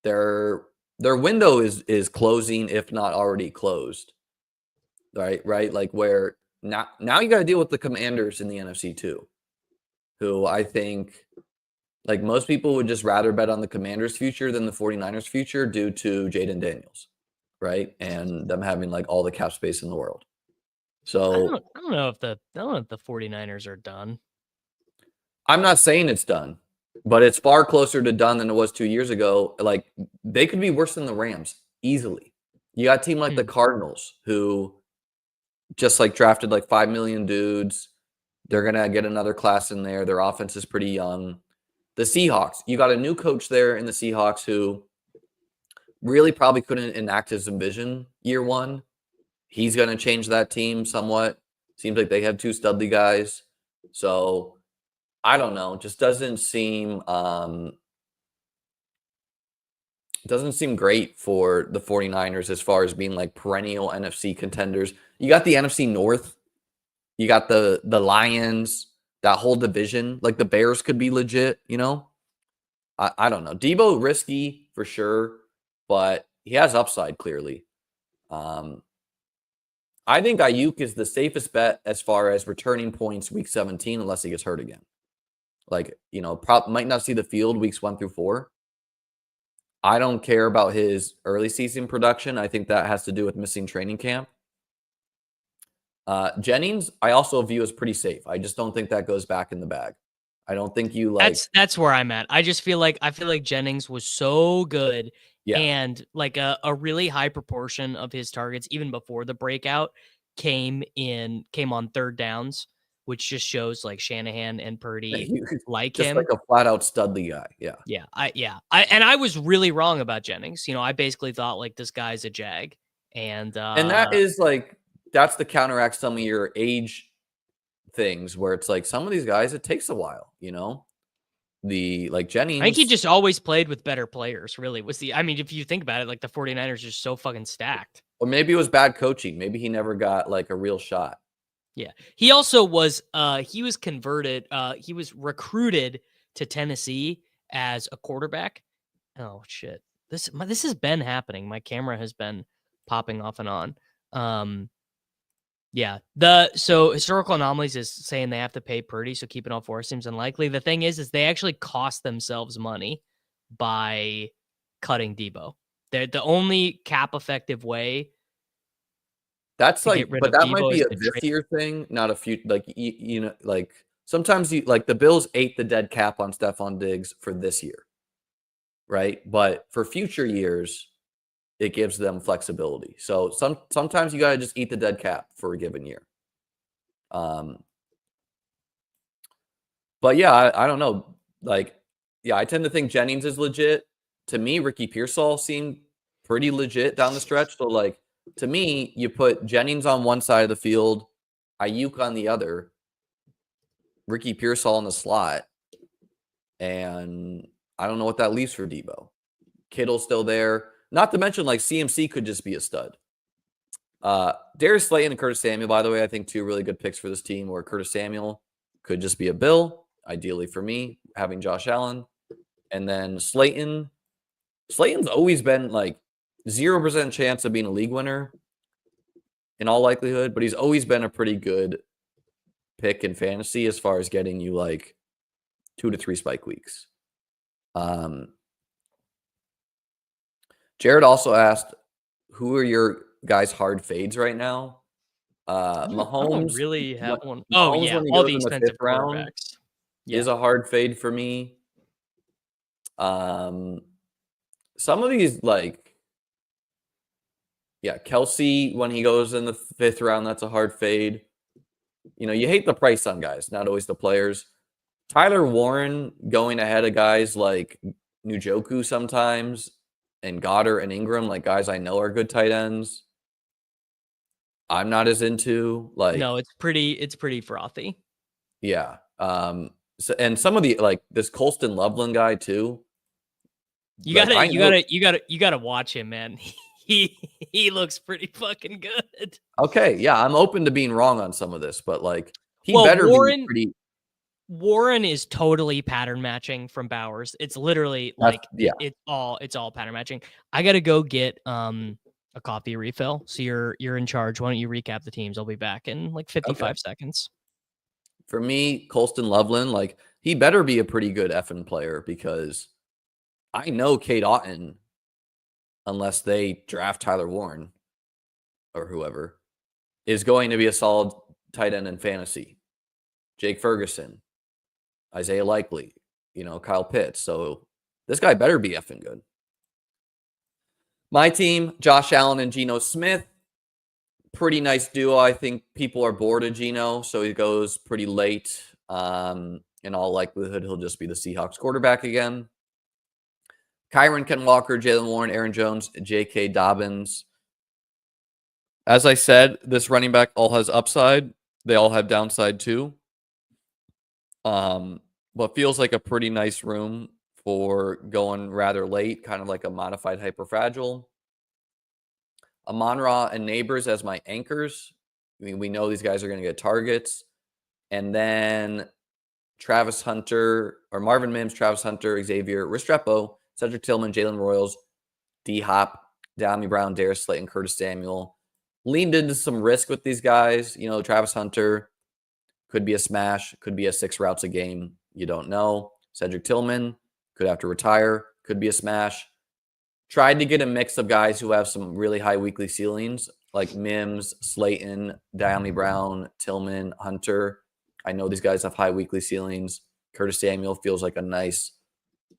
Their window is closing, if not already closed. Right. Like where now you got to deal with the Commanders in the NFC too, who I think like most people would just rather bet on the Commanders' future than the 49ers' future due to Jaden Daniels. Right. And them having like all the cap space in the world. So I don't know if the 49ers are done. I'm not saying it's done, but it's far closer to done than it was 2 years ago. Like they could be worse than the Rams easily. You got a team like the Cardinals who just like drafted like 5 million dudes. They're going to get another class in there. Their offense is pretty young. The Seahawks, you got a new coach there in the Seahawks who really probably couldn't enact his vision year one. He's going to change that team somewhat. Seems like they have 2 studly guys. So I don't know. Just doesn't seem great for the 49ers as far as being like perennial NFC contenders. You got the NFC North. You got the Lions, that whole division. Like the Bears could be legit, you know? I don't know. Debo risky for sure, but he has upside clearly. I think Ayuk is the safest bet as far as returning points week 17 unless he gets hurt again. Like, you know, might not see the field weeks 1 through 4. I don't care about his early season production. I think that has to do with missing training camp. Jennings, I also view as pretty safe. I just don't think that goes back in the bag. I don't think you like. That's where I'm at. I feel like Jennings was so good, Yeah. and like a really high proportion of his targets, even before the breakout, came on third downs, which just shows like Shanahan and Purdy like just him. Like a flat out studly guy. Yeah. I was really wrong about Jennings. You know, I basically thought like this guy's a jag, and that is like that's the counteract some of your age things where it's like some of these guys it takes a while, you know. The like Jennings, I think he just always played with better players. Really, I mean, if you think about it, like the 49ers are just so fucking stacked. Or maybe it was bad coaching. Maybe he never got like a real shot. Yeah. He also was he was converted, he was recruited to Tennessee as a quarterback. Oh shit. This has been happening. My camera has been popping off and on. Yeah. So historical anomalies is saying they have to pay Purdy, so keeping all 4 seems unlikely. The thing is they actually cost themselves money by cutting Debo. They're the only cap effective way. That's like, but that might be a this this year thing, not a few. Like you know, like sometimes you like the Bills ate the dead cap on Stephon Diggs for this year, right? But for future years, it gives them flexibility. So sometimes you got to just eat the dead cap for a given year. But yeah, I don't know. Like, yeah, I tend to think Jennings is legit. To me, Ricky Pearsall seemed pretty legit down the stretch. So like, to me, you put Jennings on one side of the field, Ayuk on the other, Ricky Pearsall in the slot, and I don't know what that leaves for Debo. Kittle's still there. Not to mention, like, CMC could just be a stud. Darius Slayton and Curtis Samuel, by the way, I think 2 really good picks for this team, where Curtis Samuel could just be a Bill, ideally for me, having Josh Allen. And then Slayton's always been like 0% chance of being a league winner in all likelihood, but he's always been a pretty good pick in fantasy as far as getting you like 2 to 3 spike weeks. Jared also asked, who are your guys' hard fades right now? Mahomes. I don't really have one. Mahomes, yeah, when he all goes the in the expensive 5th round, quarterbacks. Yeah. is a hard fade for me. Some of these, like, yeah, Kelsey, when he goes in the 5th round, that's a hard fade. You know, you hate the price on guys, not always the players. Tyler Warren going ahead of guys like Njoku sometimes, and Goddard and Ingram, like guys I know are good tight ends. I'm not as into. Like, no, it's pretty frothy. Yeah. So, and some of the like this Colston Loveland guy too. You gotta watch him, man. He looks pretty fucking good. Okay, yeah, I'm open to being wrong on some of this, but like he better be pretty. Warren is totally pattern matching from Bowers. It's literally like it's all pattern matching. I gotta go get a coffee refill. So you're in charge. Why don't you recap the teams? I'll be back in like 55 seconds. For me, Colston Loveland, like he better be a pretty good effing player because I know Kate Otten, unless they draft Tyler Warren or whoever, is going to be a solid tight end in fantasy. Jake Ferguson, Isaiah Likely, you know, Kyle Pitts. So this guy better be effing good. My team, Josh Allen and Geno Smith. Pretty nice duo. I think people are bored of Geno, so he goes pretty late. In all likelihood, he'll just be the Seahawks quarterback again. Kyron, Ken Walker, Jalen Warren, Aaron Jones, J.K. Dobbins. As I said, this running back all has upside. They all have downside too. But feels like a pretty nice room for going rather late, kind of like a modified hyperfragile. Amon-Ra and Neighbors as my anchors. I mean, we know these guys are going to get targets. And then Travis Hunter, or Marvin Mims, Travis Hunter, Xavier Restrepo, Cedric Tillman, Jalen Royals, D-Hop, Dami Brown, Darius Slayton, Curtis Samuel. Leaned into some risk with these guys. You know, Travis Hunter could be a smash, could be a 6 routes a game. You don't know. Cedric Tillman could have to retire, could be a smash. Tried to get a mix of guys who have some really high weekly ceilings, like Mims, Slayton, Dami Brown, Tillman, Hunter. I know these guys have high weekly ceilings. Curtis Samuel feels like a nice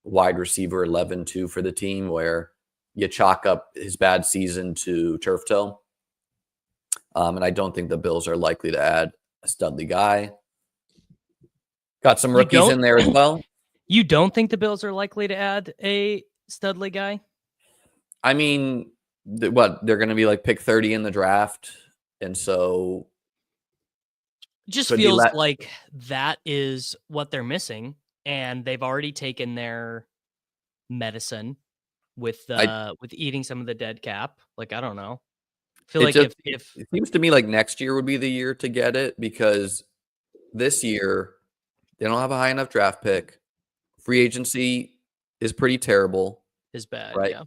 wide receiver 11-2 for the team, where you chalk up his bad season to turf toe. And I don't think the Bills are likely to add a Studley guy. Got some rookies in there as well. You don't think the Bills are likely to add a Studley guy? I mean, what, they're going to be like pick 30 in the draft. And so it just feels like that is what they're missing. And they've already taken their medicine with eating some of the dead cap. Like, I don't know. I feel like if it seems to me like next year would be the year to get it, because this year they don't have a high enough draft pick. Free agency is pretty terrible. Is bad, right? Yeah.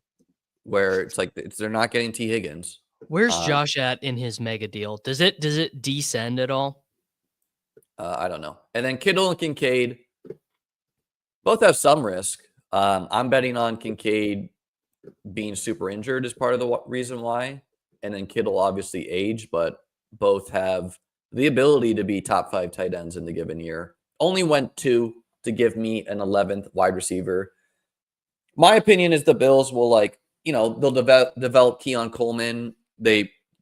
Where it's like they're not getting T. Higgins. Where's Josh at in his mega deal? Does it descend at all? I don't know. And then Kittle and Kincaid both have some risk. I'm betting on Kincaid being super injured as part of the reason why. And then Kittle obviously age, but both have the ability to be top 5 tight ends in the given year. Only went 2 to give me an 11th wide receiver. My opinion is the Bills will, like, you know, they'll develop Keon Coleman.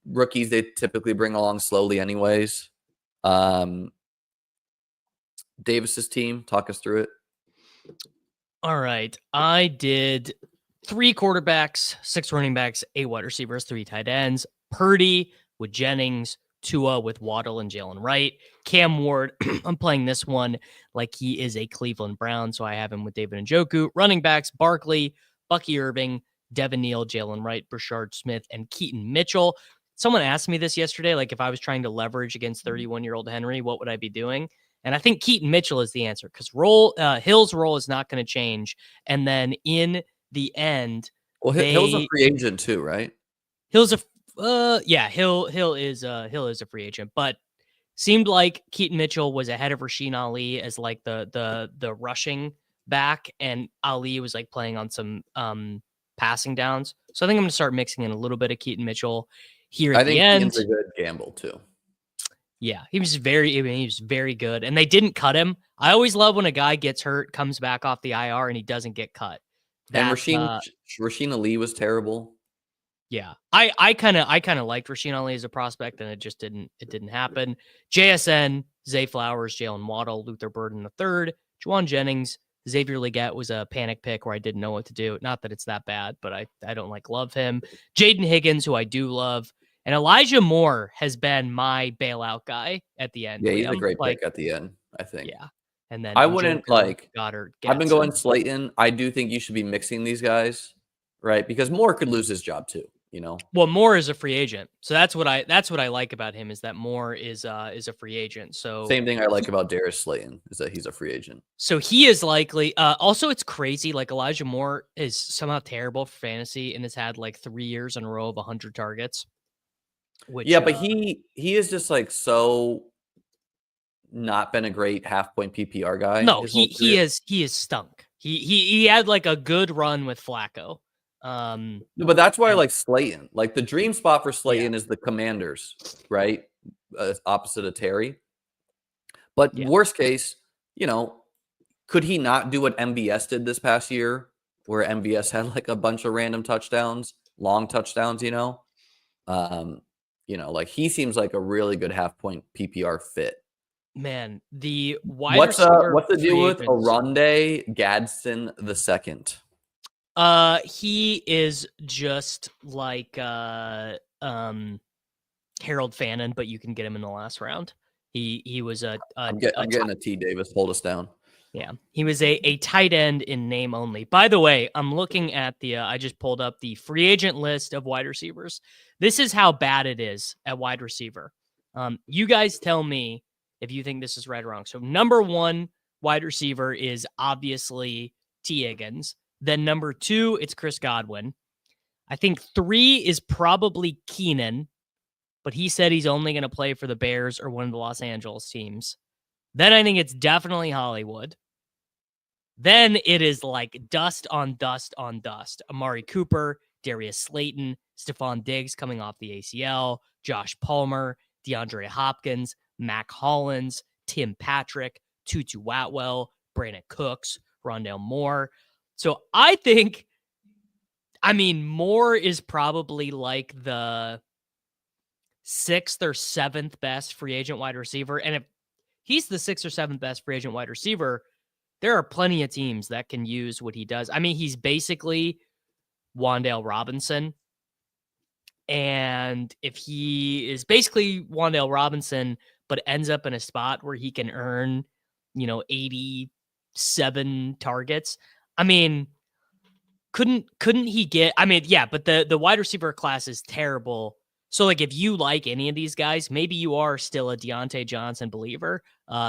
Rookies they typically bring along slowly anyways. Davis's team, talk us through it. All right. I did 3 quarterbacks, 6 running backs, 8 wide receivers, 3 tight ends. Purdy with Jennings, Tua with Waddle and Jalen Wright. Cam Ward, I'm playing this one like he is a Cleveland Brown, so I have him with David Njoku. Running backs, Barkley, Bucky Irving, Devin Neal, Jalen Wright, Brashard Smith, and Keaton Mitchell. Someone asked me this yesterday, like if I was trying to leverage against 31-year-old Henry, what would I be doing? And I think Keaton Mitchell is the answer, because Hill's role is not going to change. And then in the end, well, Hill's a free agent too, right? Hill's Hill is a free agent, but seemed like Keaton Mitchell was ahead of Rasheed Ali as like the rushing back, and Ali was like playing on some passing downs. So I think I'm going to start mixing in a little bit of Keaton Mitchell here at the end. I think Keaton's a good gamble too. Yeah, he was very good, and they didn't cut him. I always love when a guy gets hurt, comes back off the IR, and he doesn't get cut. And Rasheed Ali was terrible. Yeah, I kind of liked Rasheed Ali as a prospect, and it didn't happen. JSN, Zay Flowers, Jalen Waddle, Luther Burden III, Juwan Jennings, Xavier Legette was a panic pick where I didn't know what to do. Not that it's that bad, but I don't love him. Jaden Higgins, who I do love. And Elijah Moore has been my bailout guy at the end. Yeah, he's a great pick at the end, I think. Yeah. And then I wouldn't Goddard. I've been going Slayton. I do think you should be mixing these guys, right? Because Moore could lose his job too, you know. Well, Moore is a free agent. So that's what I like about him, is that Moore is a free agent. So same thing I like about Darius Slayton is that he's a free agent. So he is likely also, it's crazy, like Elijah Moore is somehow terrible for fantasy and has had like 3 years in a row of 100 targets. But he is just like so not been a great half-point PPR guy. No, he is stunk. He had like a good run with Flacco. But that's why I like Slayton. Like the dream spot for Slayton is the Commanders, right? Opposite of Terry. But worst case, you know, could he not do what MVS did this past year, where MVS had like a bunch of random touchdowns? long touchdowns, like he seems like a really good half-point PPR fit. Man, the wide receiver What's the deal free with agents. Oronde Gadsden II? He is just like Harold Fannin, but you can get him in the last round. He was I'm getting a T Davis. Hold us down. Yeah, he was a tight end in name only. By the way, I'm looking at I just pulled up the free agent list of wide receivers. This is how bad it is at wide receiver. You guys tell me if you think this is right or wrong. So number 1 wide receiver is obviously T. Higgins. Then number 2, it's Chris Godwin. I think 3 is probably Keenan, but he said he's only going to play for the Bears or one of the Los Angeles teams. Then I think it's definitely Hollywood. Then it is like dust on dust on dust. Amari Cooper, Darius Slayton, Stephon Diggs coming off the ACL, Josh Palmer, DeAndre Hopkins, Mac Hollins, Tim Patrick, Tutu Atwell, Brandon Cooks, Rondale Moore. So I think, Moore is probably like the 6th or 7th best free agent wide receiver. And if he's the 6th or 7th best free agent wide receiver, there are plenty of teams that can use what he does. He's basically Wan'Dale Robinson. And if he is basically Wan'Dale Robinson, but ends up in a spot where he can earn, 87 targets, couldn't he get, but the wide receiver class is terrible. So like if you like any of these guys, maybe you are still a Deontay Johnson believer.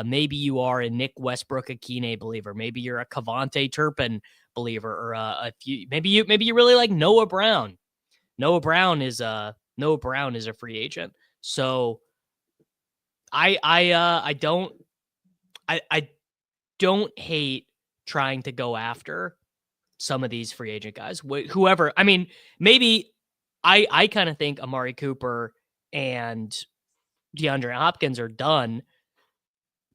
Maybe you are a Nick Westbrook-Akine believer. Maybe you're a Kavonte Turpin believer, or maybe you really like Noah Brown. Noah Brown is a free agent. So I don't hate trying to go after some of these free agent guys. Whoever, maybe I kind of think Amari Cooper and DeAndre Hopkins are done,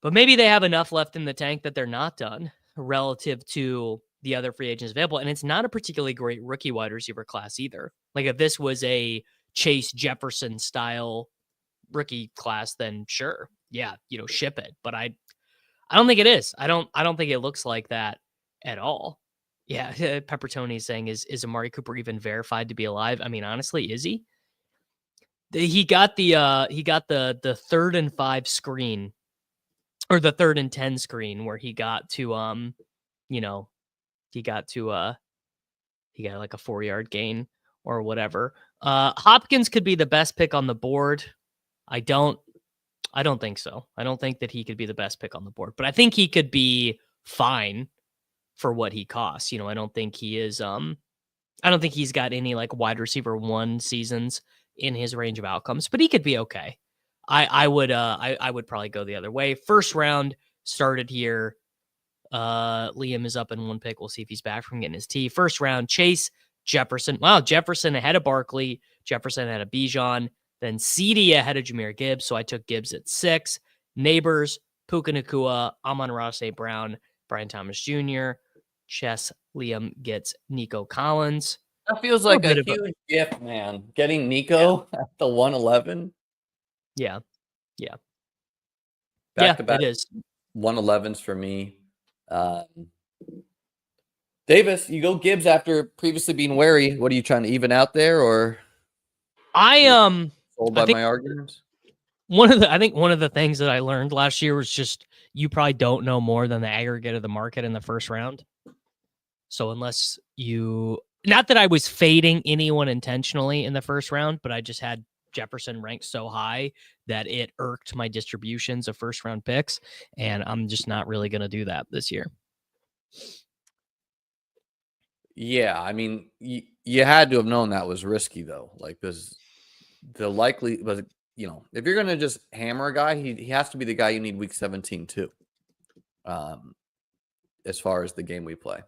but maybe they have enough left in the tank that they're not done relative to the other free agents available. And it's not a particularly great rookie wide receiver class either. Like if this was a Chase Jefferson style rookie class, then sure. Yeah. Ship it. But I don't think it is. I don't think it looks like that at all. Yeah. Pepper Tony is saying, is Amari Cooper even verified to be alive? Honestly, is he? He got the 3rd and 5 screen, or the 3rd and 10 screen, where he got to he got like a 4-yard gain or whatever. Hopkins could be the best pick on the board. I don't think so. I don't think that he could be the best pick on the board, but I think he could be fine for what he costs. I don't think he is I don't think he's got any like wide receiver 1 seasons in his range of outcomes, but he could be okay. I would probably go the other way. First round started here. Liam is up in 1 pick. We'll see if he's back from getting his tea. First round, Chase, Jefferson. Wow, Jefferson ahead of Barkley. Jefferson ahead of Bijan. Then CD ahead of Jahmyr Gibbs. So I took Gibbs at 6. Neighbors, Puka Nacua, Amon-Ra St. Brown, Brian Thomas Jr. Chess, Liam gets Nico Collins. That feels like a huge gift, man. Getting Nico at the 111. Yeah. Back to back. It is. 111s for me. Davis, you go Gibbs after previously being wary. What are you trying to even out there, or sold by my arguments? I think one of the things that I learned last year was just you probably don't know more than the aggregate of the market in the first round. So unless not that I was fading anyone intentionally in the first round, but I just had Jefferson ranked so high that it irked my distributions of first round picks. And I'm just not really going to do that this year. Yeah. You had to have known that was risky though. Like if you're going to just hammer a guy, he has to be the guy you need week 17 too. As far as the game we play.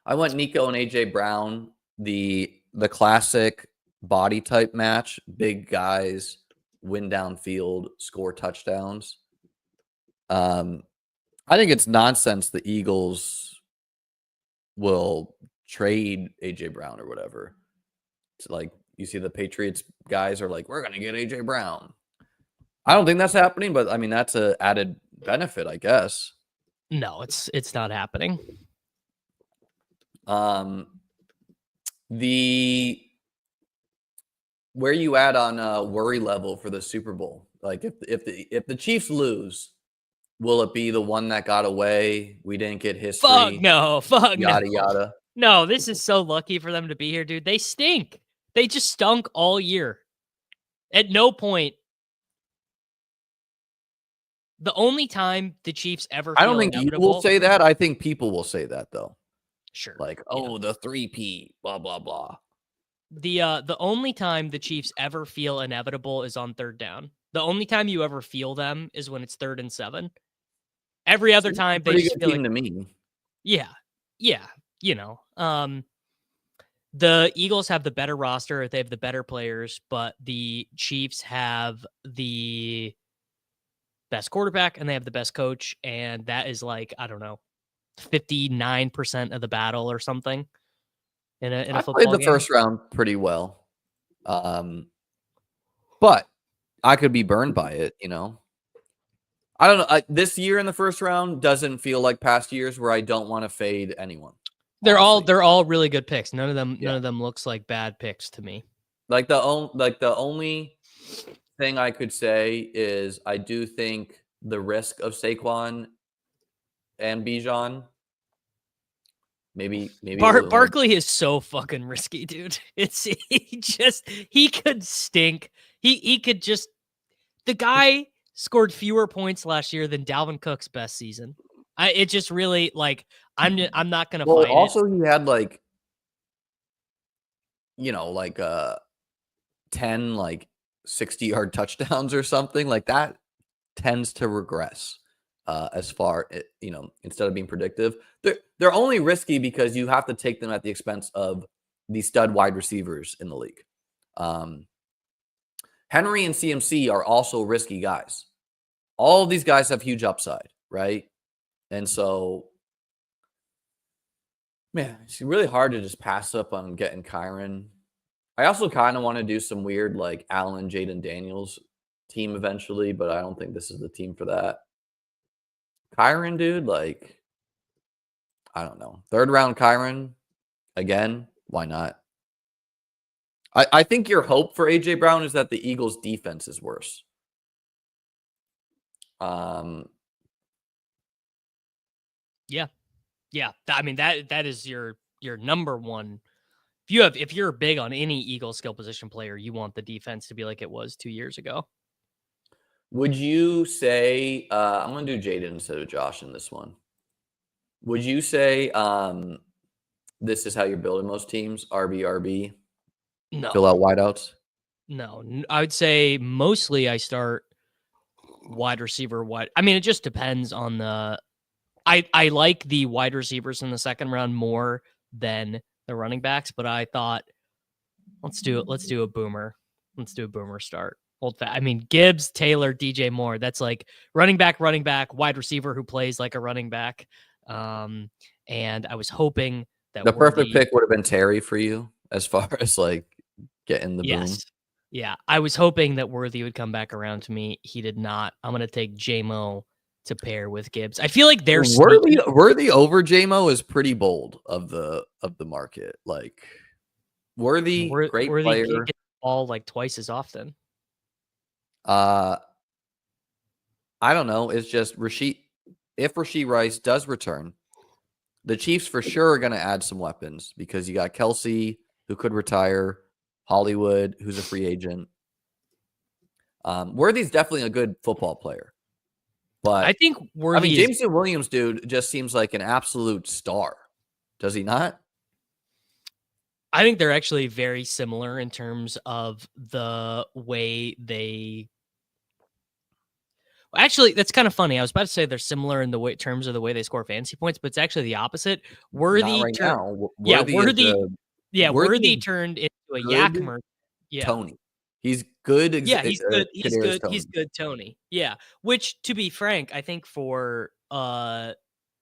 I went Nico and AJ Brown, the classic body type match, big guys, win downfield, score touchdowns. I think it's nonsense the Eagles will trade AJ Brown or whatever. It's like you see the Patriots guys are like, we're going to get AJ Brown. I don't think that's happening, but I mean, that's an added benefit, I guess. No, it's not happening. Where you at on worry level for the Super Bowl? Like if the Chiefs lose, will it be the one that got away? We didn't get history. Fuck no. Yada yada. No, this is so lucky for them to be here, dude. They stink. They just stunk all year. At no point. The only time the Chiefs ever I don't think you will say that. I think people will say that though. Sure. Like, oh, the 3P, blah blah blah. The only time the Chiefs ever feel inevitable is on third down. The only time you ever feel them is when it's 3rd and 7. Every other time they just feel like, to me. Yeah. The Eagles have the better roster. They have the better players, but the Chiefs have the best quarterback and they have the best coach. And that is like, I don't know, 59% of the battle or something in a football game. I played the first round pretty well. But I could be burned by it, you know. I don't know. This year in the first round doesn't feel like past years where I don't want to fade anyone. They're all really good picks. None of them looks like bad picks to me. Like the only thing I could say is I do think the risk of Saquon and Bijan maybe Barkley is so fucking risky, dude. He could stink. He could just the guy scored fewer points last year than Dalvin Cook's best season. It just really like I'm not gonna fight it. Also, he had like 10 like 60-yard touchdowns or something like that tends to regress as far instead of being predictive. They're only risky because you have to take them at the expense of the stud wide receivers in the league. Henry and CMC are also risky guys. All of these guys have huge upside, right? And so, man, it's really hard to just pass up on getting Kyren. I also kind of want to do some weird like Allen, Jaden Daniels team eventually, but I don't think this is the team for that. Kyren, dude, like, I don't know. 3rd round Kyren, again, why not? I think your hope for AJ Brown is that the Eagles' defense is worse. Yeah. I mean that is your number one. If you're big on any Eagles skill position player, you want the defense to be like it was 2 years ago. Would you say I'm going to do Jaden instead of Josh in this one? Would you say this is how you're building most teams? RB? No. Fill out wideouts? No. I would say mostly I start wide receiver. I mean, it just depends on the. I like the wide receivers in the 2nd round more than the running backs, but I thought let's do a boomer. Let's do a boomer start. I mean, Gibbs, Taylor, DJ Moore. That's like running back, wide receiver who plays like a running back. And I was hoping that the perfect pick would have been Terry for you as far as like getting the boom. Yeah. I was hoping that Worthy would come back around to me. He did not. I'm going to take J-Mo to pair with Gibbs. I feel like they're Worthy over J-Mo is pretty bold of the market. Like Worthy great player. Can't get the ball like twice as often. I don't know. It's just if Rashee Rice does return, the Chiefs for sure are going to add some weapons because you got Kelsey who could retire, Hollywood who's a free agent. Worthy's definitely a good football player. But I think Jameson Williams, dude, just seems like an absolute star. Does he not? I think they're actually very similar in terms of the way they. Actually, that's kind of funny. I was about to say they're similar in terms of the way they score fantasy points, but it's actually the opposite. Worthy turned into a Yakmer. Yeah, Tony. He's good. He's good. He's good, Tony. Yeah, which to be frank, I think for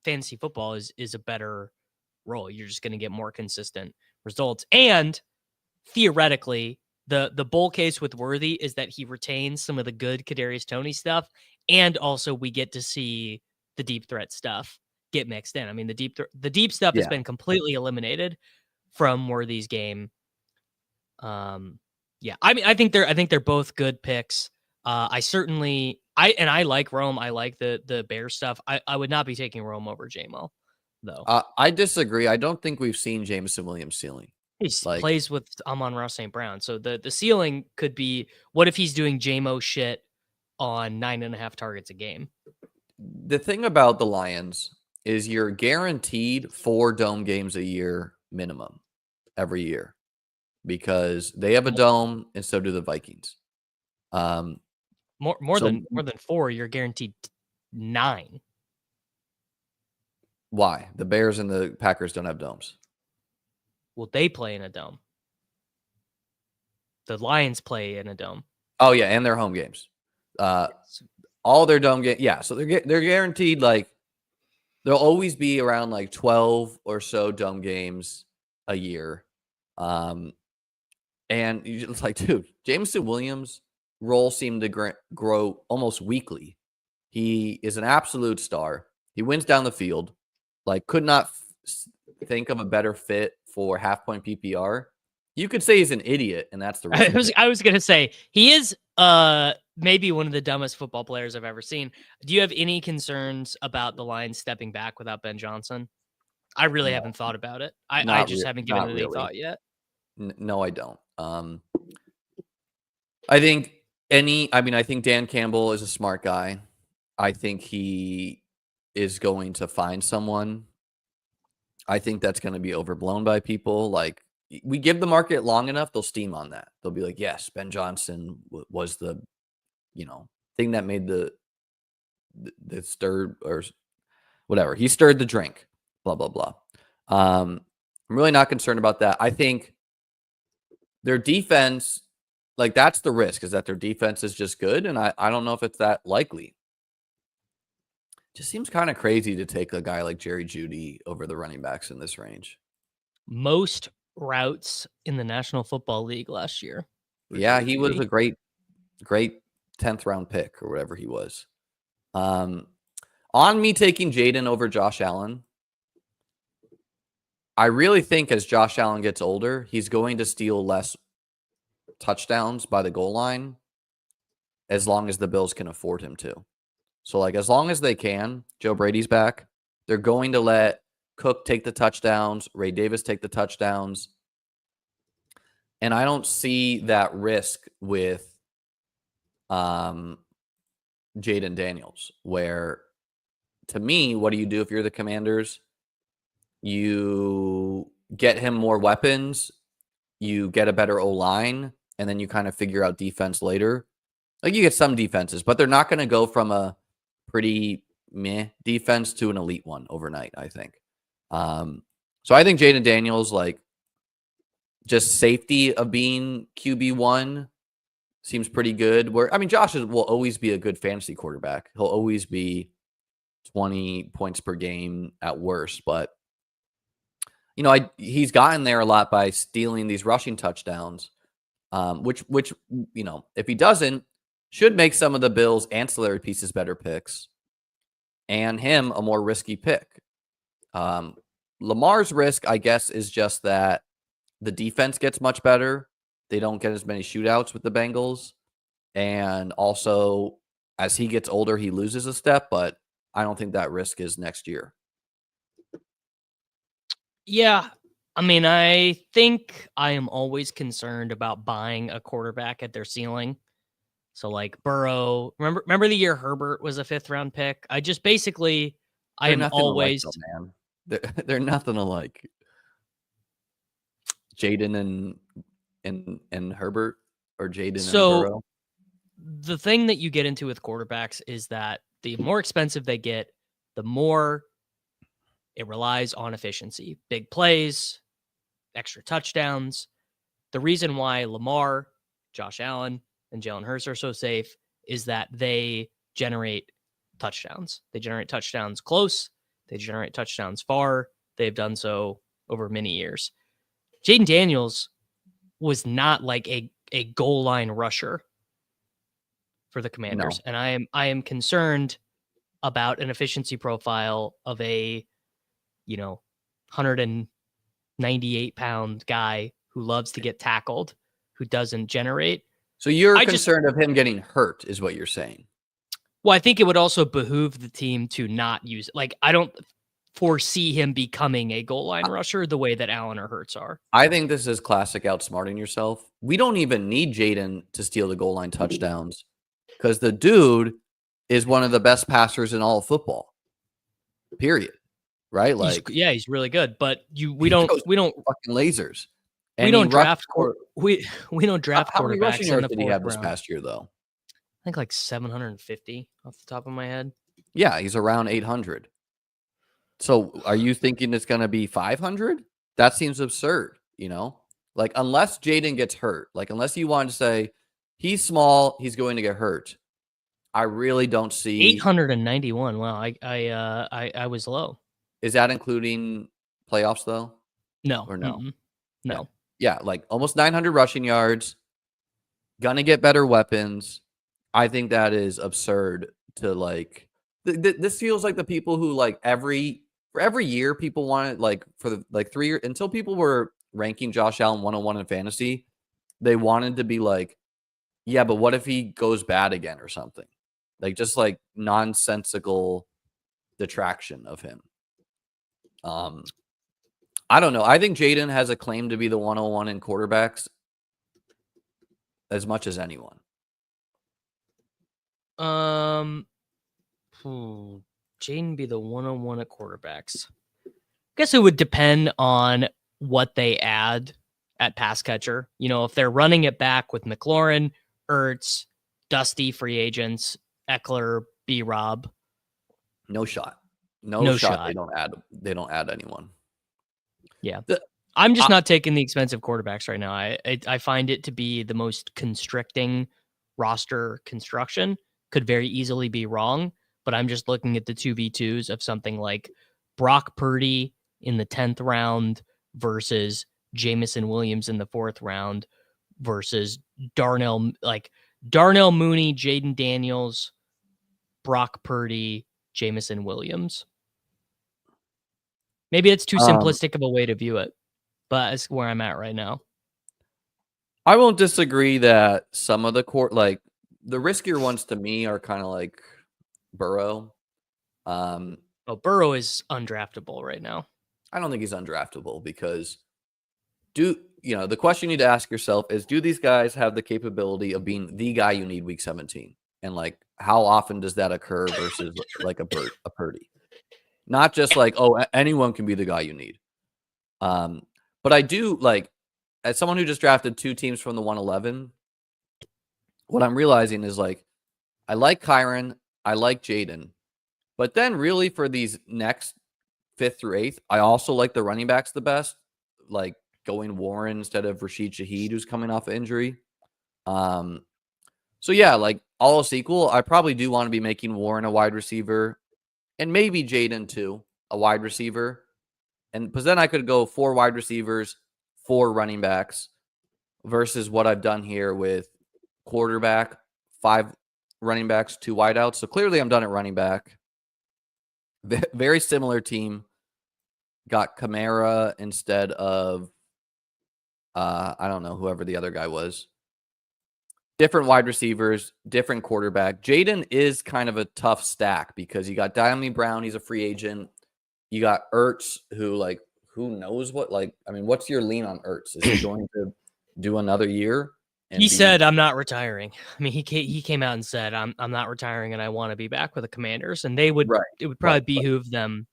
fantasy football is a better role. You're just going to get more consistent results. And theoretically, the bull case with Worthy is that he retains some of the good Kadarius Toney stuff, and also we get to see the deep threat stuff get mixed in. I mean, the deep stuff has been completely eliminated from Worthy's game. Yeah, I mean, I think they're both good picks. I like Rome. I like the Bear stuff. I would not be taking Rome over JMO, though. I disagree. I don't think we've seen Jameson Williams ceiling. He plays with Amon-Ra St. Brown. So the ceiling could be, what if he's doing JMO shit on 9.5 targets a game? The thing about the Lions is you're guaranteed 4 dome games a year minimum every year because they have a dome and so do the Vikings. More than 4, you're guaranteed 9. Why? The Bears and the Packers don't have domes. Well, they play in a dome. The Lions play in a dome. Oh yeah, and their home games. All their dome games. Yeah, so they're guaranteed like there'll always be around like 12 or so dome games a year. And it's like, dude, Jameson Williams' role seemed to grow almost weekly. He is an absolute star. He wins down the field. Like, could not think of a better fit for half-point PPR. You could say he's an idiot, and that's the reason. I was gonna say he is maybe one of the dumbest football players I've ever seen. Do you have any concerns about the Lions stepping back without Ben Johnson? I really haven't thought about it. I just haven't given it any thought yet. No, I don't. I think I think Dan Campbell is a smart guy. I think he is going to find someone. I think that's going to be overblown by people. Like, we give the market long enough, they'll steam on that. They'll be like, yes, Ben Johnson was the, thing that made the stir or whatever. He stirred the drink, blah, blah, blah. I'm really not concerned about that. I think their defense, like, that's the risk, is that their defense is just good. And I don't know if it's that likely. Just seems kind of crazy to take a guy like Jerry Jeudy over the running backs in this range. Most routes in the National Football League last year. Yeah, he was a great 10th round pick or whatever he was. On me taking Jaden over Josh Allen, I really think as Josh Allen gets older, he's going to steal less touchdowns by the goal line as long as the Bills can afford him to. So, like, as long as they can, Joe Brady's back, they're going to let Cook take the touchdowns, Ray Davis take the touchdowns. And I don't see that risk with Jaden Daniels, where, to me, what do you do if you're the Commanders? You get him more weapons, you get a better O-line, and then you kind of figure out defense later. Like, you get some defenses, but they're not going to go from a pretty meh defense to an elite one overnight, I think. So I think Jaden Daniels, like, just safety of being QB1 seems pretty good. Where, I mean, Josh will always be a good fantasy quarterback. He'll always be 20 points per game at worst, but he's gotten there a lot by stealing these rushing touchdowns, which if he doesn't, should make some of the Bills' ancillary pieces better picks and him a more risky pick. Lamar's risk, I guess, is just that the defense gets much better. They don't get as many shootouts with the Bengals. And also, as he gets older, he loses a step, but I don't think that risk is next year. Yeah. I mean, I think I am always concerned about buying a quarterback at their ceiling. So, like, Burrow, remember the year Herbert was a 5th round pick? I just basically, I am always, man. They're nothing alike. Jaden and Herbert, or Jaden and Burrow. The thing that you get into with quarterbacks is that the more expensive they get, the more it relies on efficiency, big plays, extra touchdowns. The reason why Lamar, Josh Allen, and Jalen Hurts are so safe is that they generate touchdowns. They generate touchdowns close. They generate touchdowns far. They've done so over many years. Jaden Daniels was not like a goal line rusher for the Commanders. No. And I am concerned about an efficiency profile of a, 198-pound guy who loves to get tackled, who doesn't generate. So you're concerned of him getting hurt, is what you're saying. Well, I think it would also behoove the team to not use it. Like, I don't foresee him becoming a goal line rusher the way that Allen or Hurts are. I think this is classic outsmarting yourself. We don't even need Jaden to steal the goal line touchdowns because the dude is one of the best passers in all of football. Period. Right? Like, he's really good, but we don't fucking lasers. And we don't draft we don't draft how many rushing quarterbacks in yards the did he have fourth this round. past year, though? I think like 750 off the top of my head. Yeah, he's around 800. So are you thinking it's going to be 500? That seems absurd, Like, unless Jaden gets hurt, like, unless you want to say he's small, he's going to get hurt. I really don't see 891. Wow, I was low. Is that including playoffs, though? No. Or no? Mm-mm. No. Yeah, like almost 900 rushing yards. Gonna get better weapons. I think that is absurd to like. This feels like the people who like every year people wanted like for the like 3 years until people were ranking Josh Allen 101 in fantasy. They wanted to be like, yeah, but what if he goes bad again or something? Like just like nonsensical detraction of him. I don't know. I think Jaden has a claim to be the 101 in quarterbacks as much as anyone. Jaden be the 101 at quarterbacks. I guess it would depend on what they add at pass catcher. If they're running it back with McLaurin, Ertz, Dusty free agents, Eckler, B-Rob. No shot. No shot. They don't add anyone. Yeah. I'm just not taking the expensive quarterbacks right now. I find it to be the most constricting roster construction. Could very easily be wrong, but I'm just looking at the 2v2s of something like Brock Purdy in the 10th round versus Jamison Williams in the 4th round versus Darnell Mooney, Jaden Daniels, Brock Purdy, Jamison Williams. Maybe it's too simplistic of a way to view it, but it's where I'm at right now. I won't disagree that some of the the riskier ones to me are kind of like Burrow. Burrow is undraftable right now. I don't think he's undraftable because the question you need to ask yourself is, do these guys have the capability of being the guy you need week 17? And like, how often does that occur versus like a Purdy? Not just like, oh, anyone can be the guy you need. But I do like, as someone who just drafted 2 teams from the 111, what I'm realizing is like, I like Kyron, I like Jaden, but then really for these next 5th through 8th, I also like the running backs the best, like going Warren instead of Rashid Shaheed, who's coming off an injury. So yeah, like all else equal, I probably do want to be making Warren a wide receiver and maybe Jaden too, a wide receiver. And because then I could go 4 wide receivers, 4 running backs versus what I've done here with quarterback, 5 running backs, 2 wideouts. So clearly I'm done at running back. Very similar team. Got Kamara instead of, I don't know, whoever the other guy was. Different wide receivers, different quarterback. Jaden is kind of a tough stack because you got Diami Brown. He's a free agent. You got Ertz, who knows what, what's your lean on Ertz? Is he going to do another year? He said, I'm not retiring. I mean, he came out and said, I'm not retiring and I want to be back with the Commanders. And it would probably behoove them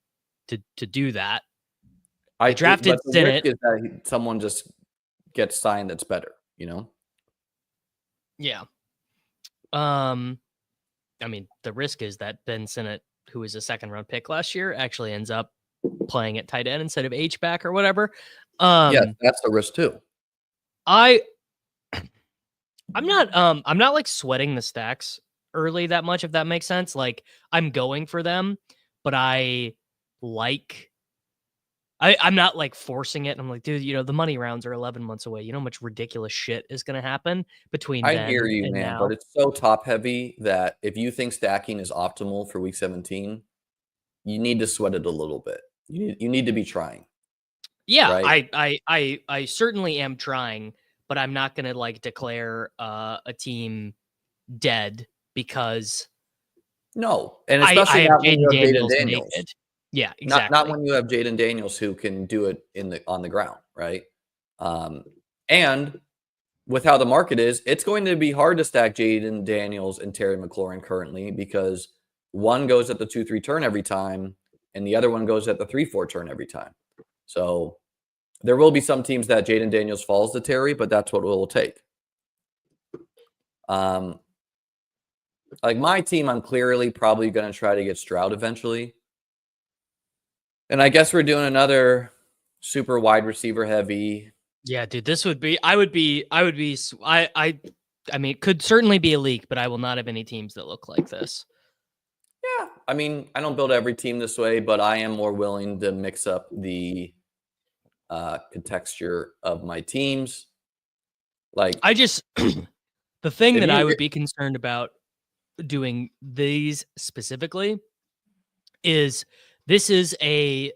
to do that. I drafted Sinnott. Is that someone just gets signed that's better, Yeah. I mean, the risk is that Ben Sinnott, who was a 2nd round pick last year, actually ends up playing at tight end instead of H-back or whatever. Yeah, that's the risk too. I'm not like sweating the stacks early that much, if that makes sense. Like, I'm going for them, but I like I'm not like forcing it. I'm like, dude, the money rounds are 11 months away. You know how much ridiculous shit is going to happen between I then hear you, and man, but now? it's so top heavy that if you think stacking is optimal for week 17, you need to sweat it a little bit. You need to be trying, Yeah, right? I certainly am trying, but I'm not going to like declare a team dead because No, and I especially have not when you Jaden have Jaden Daniels Daniels. naked. Yeah, Not exactly. when you have Jaden Daniels who can do it on the ground, right? Um, and with how the market is, it's going to be hard to stack Jaden Daniels and Terry McLaurin currently because one goes at the 2-3 turn every time, and the other one goes at the 3-4 turn every time. So there will be some teams that Jaden Daniels falls to Terry, but that's what it will take. Like my team, I'm clearly probably going to try to get Stroud eventually. And I guess we're doing another super wide receiver heavy. Yeah, dude, this would be I mean, it could certainly be a leak, but I will not have any teams that look like this. Yeah, I mean, I don't build every team this way, but I am more willing to mix up the contexture of my teams. Like I just the thing if that you, I would be concerned about doing these specifically is this is a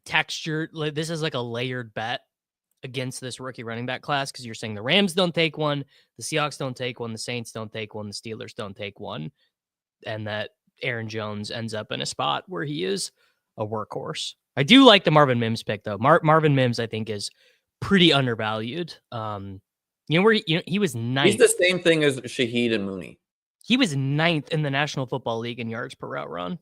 textured like this is like a layered bet against this rookie running back class because you're saying the Rams don't take one, the Seahawks don't take one, the Saints don't take one, the Steelers don't take one, and that Aaron Jones ends up in a spot where he is a workhorse. I do like the Marvin Mims pick though. Marvin Mims, I think, is pretty undervalued. He was he's ninth. the same thing as Shaheed and Mooney. He was ninth in the National Football League in yards per route run.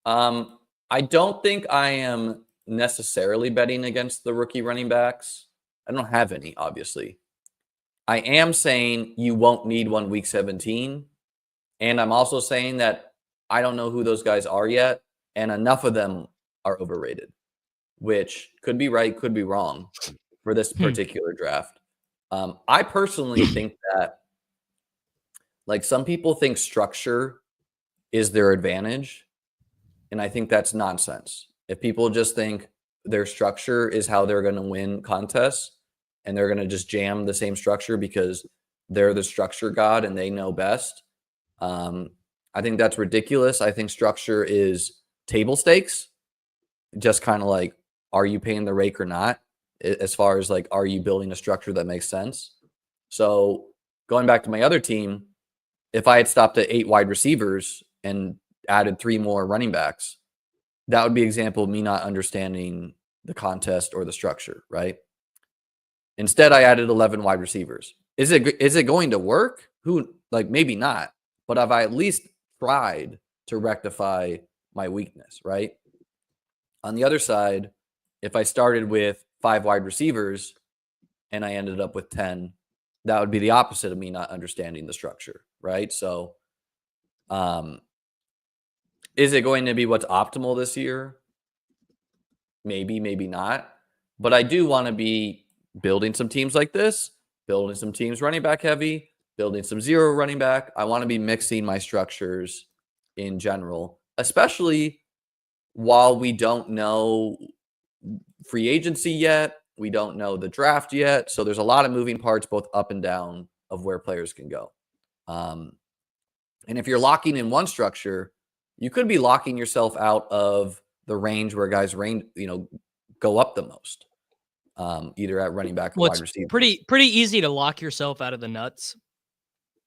I don't think I am necessarily betting against the rookie running backs. I don't have any, obviously. I am saying you won't need one week 17. And I'm also saying that I don't know who those guys are yet. And enough of them are overrated, which could be right, could be wrong for this particular draft. I personally think that, like, some people think structure is their advantage. And I think that's nonsense. If people just think their structure is how they're going to win contests and they're going to just jam the same structure because they're the structure god and they know best, I think that's ridiculous. I think structure is table stakes, just kind of like, are you paying the rake or not? As far as like, are you building a structure that makes sense? So going back to my other team, if I had stopped at 8 wide receivers and added 3 more running backs, that would be an example of me not understanding the contest or the structure, right? Instead, I added 11 wide receivers. Is it going to work? Maybe not, but have I at least tried to rectify my weakness, right? On the other side, if I started with 5 wide receivers and I ended up with 10, that would be the opposite of me not understanding the structure, right? So, is it going to be what's optimal this year? Maybe, maybe not. But I do want to be building some teams like this, building some teams running back heavy, building some zero running back. I want to be mixing my structures in general, especially while we don't know free agency yet. We don't know the draft yet. So there's a lot of moving parts, both up and down, of where players can go. And if you're locking in one structure, you could be locking yourself out of the range where guys go up the most, either at running back or Well, wide it's receiver. pretty easy to lock yourself out of the nuts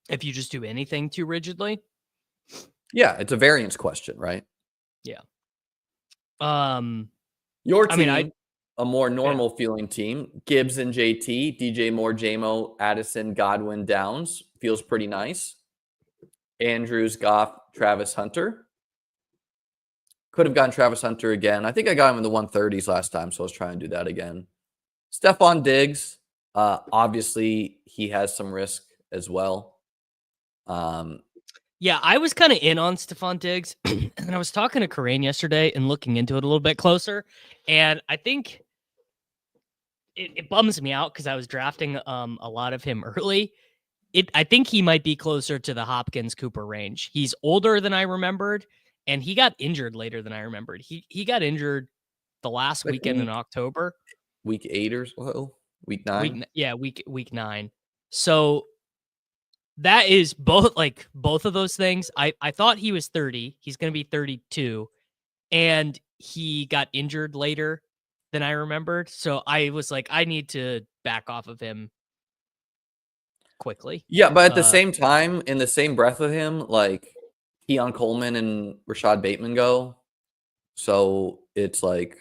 if you just do anything too rigidly. Yeah, it's a variance question, right? Yeah. Your I mean, team, a more yeah. normal feeling team, Gibbs and JT, DJ Moore, JMO, Addison, Godwin, Downs, feels pretty nice. Andrews, Goff, Travis Hunter. Could have gotten Travis Hunter again. I think I got him in the 130s last time, so I was trying to do that again. Stephon Diggs, obviously he has some risk as well. Yeah, I was kind of in on Stephon Diggs, and I was talking to Corain yesterday and looking into it a little bit closer, and I think it bums me out because I was drafting a lot of him early. I think he might be closer to the Hopkins Cooper range. He's older than I remembered, and he got injured later than I remembered. He got injured the last Like weekend in October. week 8 or so, week 9. Week 9. So that is both of those things. I thought he was 30. He's going to be 32, and he got injured later than I remembered. So I was like, I need to back off of him quickly. Yeah, but at the same time, in the same breath with him, like Keon Coleman and Rashad Bateman go. So it's like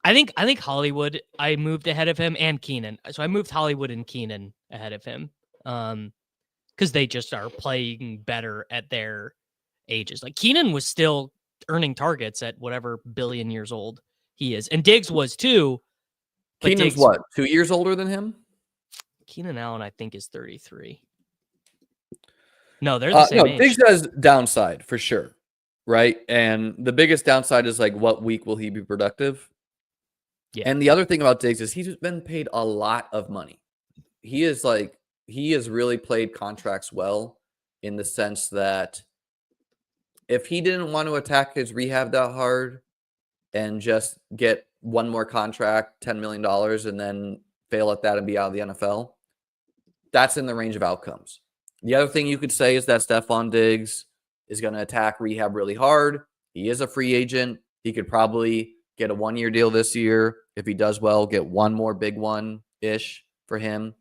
I think Hollywood I moved ahead of him, and Keenan. So I moved Hollywood and Keenan ahead of him. Because they just are playing better at their ages. Like Keenan was still earning targets at whatever billion years old he is. And Diggs was too. But Keenan's Diggs, what, 2 years older than him? Keenan Allen, I think, is 33. No, they're the same age. Diggs has downside for sure, right? And the biggest downside is like, what week will he be productive? Yeah. And the other thing about Diggs is he's been paid a lot of money. He has really played contracts well in the sense that if he didn't want to attack his rehab that hard and just get one more contract, $10 million, and then fail at that and be out of the NFL, that's in the range of outcomes. The other thing you could say is that Stephon Diggs is going to attack rehab really hard. He is a free agent. He could probably get a 1-year deal this year. If he does well, get one more big one-ish for him.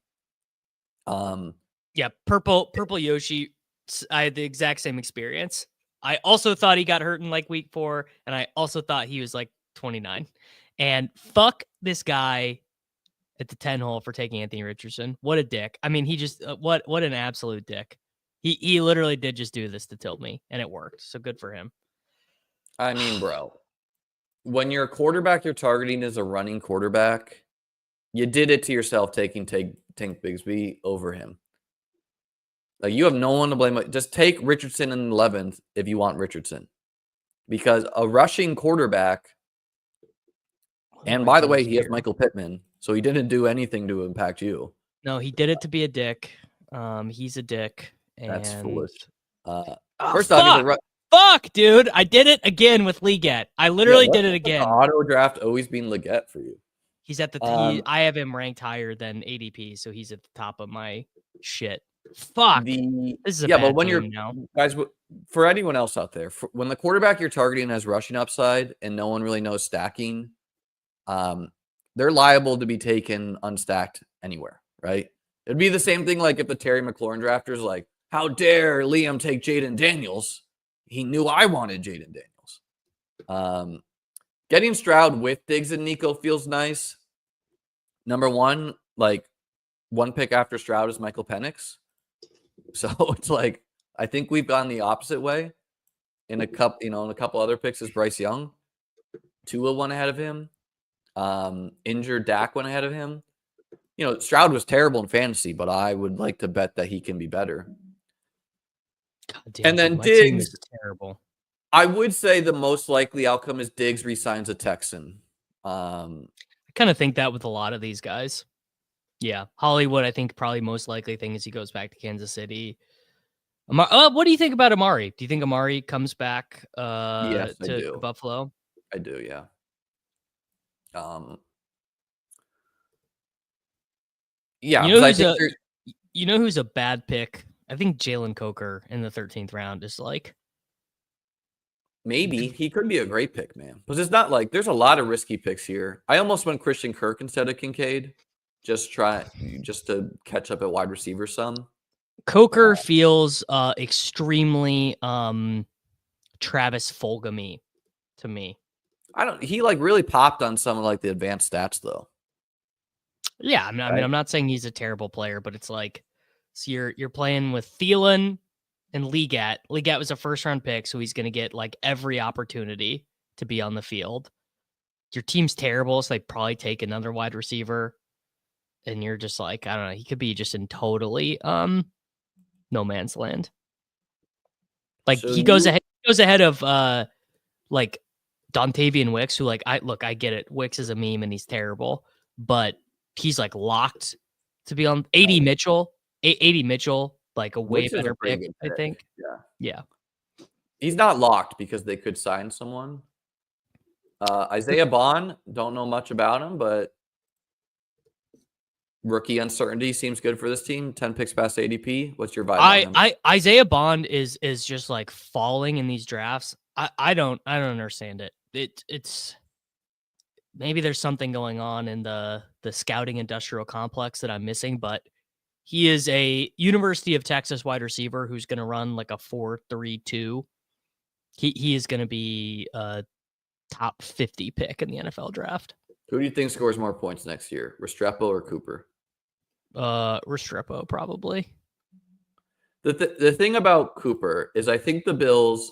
Yeah, Purple Yoshi, I had the exact same experience. I also thought he got hurt in like week 4, and I also thought he was like 29. And fuck this guy at the 10 hole for taking Anthony Richardson. What a dick. I mean, he just what an absolute dick. He literally did just do this to tilt me, and it worked. So good for him. I mean, bro, when your quarterback you're targeting is a running quarterback, you did it to yourself taking Tank Bigsby over him. Like, you have no one to blame. Just take Richardson in the 11th if you want Richardson. Because a rushing quarterback, and by the way, he has Michael Pittman, so he didn't do anything to impact you. No, he did it to be a dick. He's a dick. And... That's foolish. First off, fuck, dude. I did it again with Leggett. I literally did it again. Auto draft always been Leggett for you. He's at the I have him ranked higher than ADP, so he's at the top of my shit. Fuck. This is a bad but when team you're now. Guys, for anyone else out there, when the quarterback you're targeting has rushing upside and no one really knows stacking, they're liable to be taken unstacked anywhere, right? It'd be the same thing like if the Terry McLaurin drafters like, how dare Liam take Jaden Daniels? He knew I wanted Jaden Daniels. Getting Stroud with Diggs and Nico feels nice. Number one, like one pick after Stroud is Michael Penix. So it's like, I think we've gone the opposite way. In a couple other picks is Bryce Young. Tua went ahead of him. Injured Dak went ahead of him. Stroud was terrible in fantasy, but I would like to bet that he can be better. God damn, and then my Diggs team is terrible. I would say the most likely outcome is Diggs resigns a Texan. I kind of think that with a lot of these guys. Yeah, Hollywood, I think probably most likely thing is he goes back to Kansas City. What do you think about Amari? Do you think Amari comes back Yes, to Buffalo? I do, yeah. Yeah, you know who's a bad pick? I think Jalen Coker in the 13th round is like. Maybe he could be a great pick, man. Because it's not like there's a lot of risky picks here. I almost went Christian Kirk instead of Kincaid. Just to catch up at wide receiver some. Coker feels extremely Travis Fulgham-y to me. He like really popped on some of like the advanced stats though. Yeah, I mean, I'm not saying he's a terrible player, but it's like, so you're playing with Thielen and Leggett. Leggett was a first round pick, so he's gonna get like every opportunity to be on the field. Your team's terrible, so they probably take another wide receiver. And you're just like, I don't know, he could be just in totally no man's land. Like so he goes ahead of like Dontavian Wicks, who like I get it. Wicks is a meme and he's terrible, but he's like locked to be on. 80 Mitchell, like a way better pick, I think. Yeah. He's not locked because they could sign someone. Isaiah Bond, don't know much about him, but rookie uncertainty seems good for this team. 10 picks past ADP. What's your vibe on him? Isaiah Bond is just like falling in these drafts. I don't understand it. It's maybe there's something going on in the scouting industrial complex that I'm missing, but he is a University of Texas wide receiver who's going to run like a 4.32. He is going to be a top 50 pick in the NFL draft. Who do you think scores more points next year, Restrepo or Cooper? Restrepo probably. The thing about Cooper is I think the Bills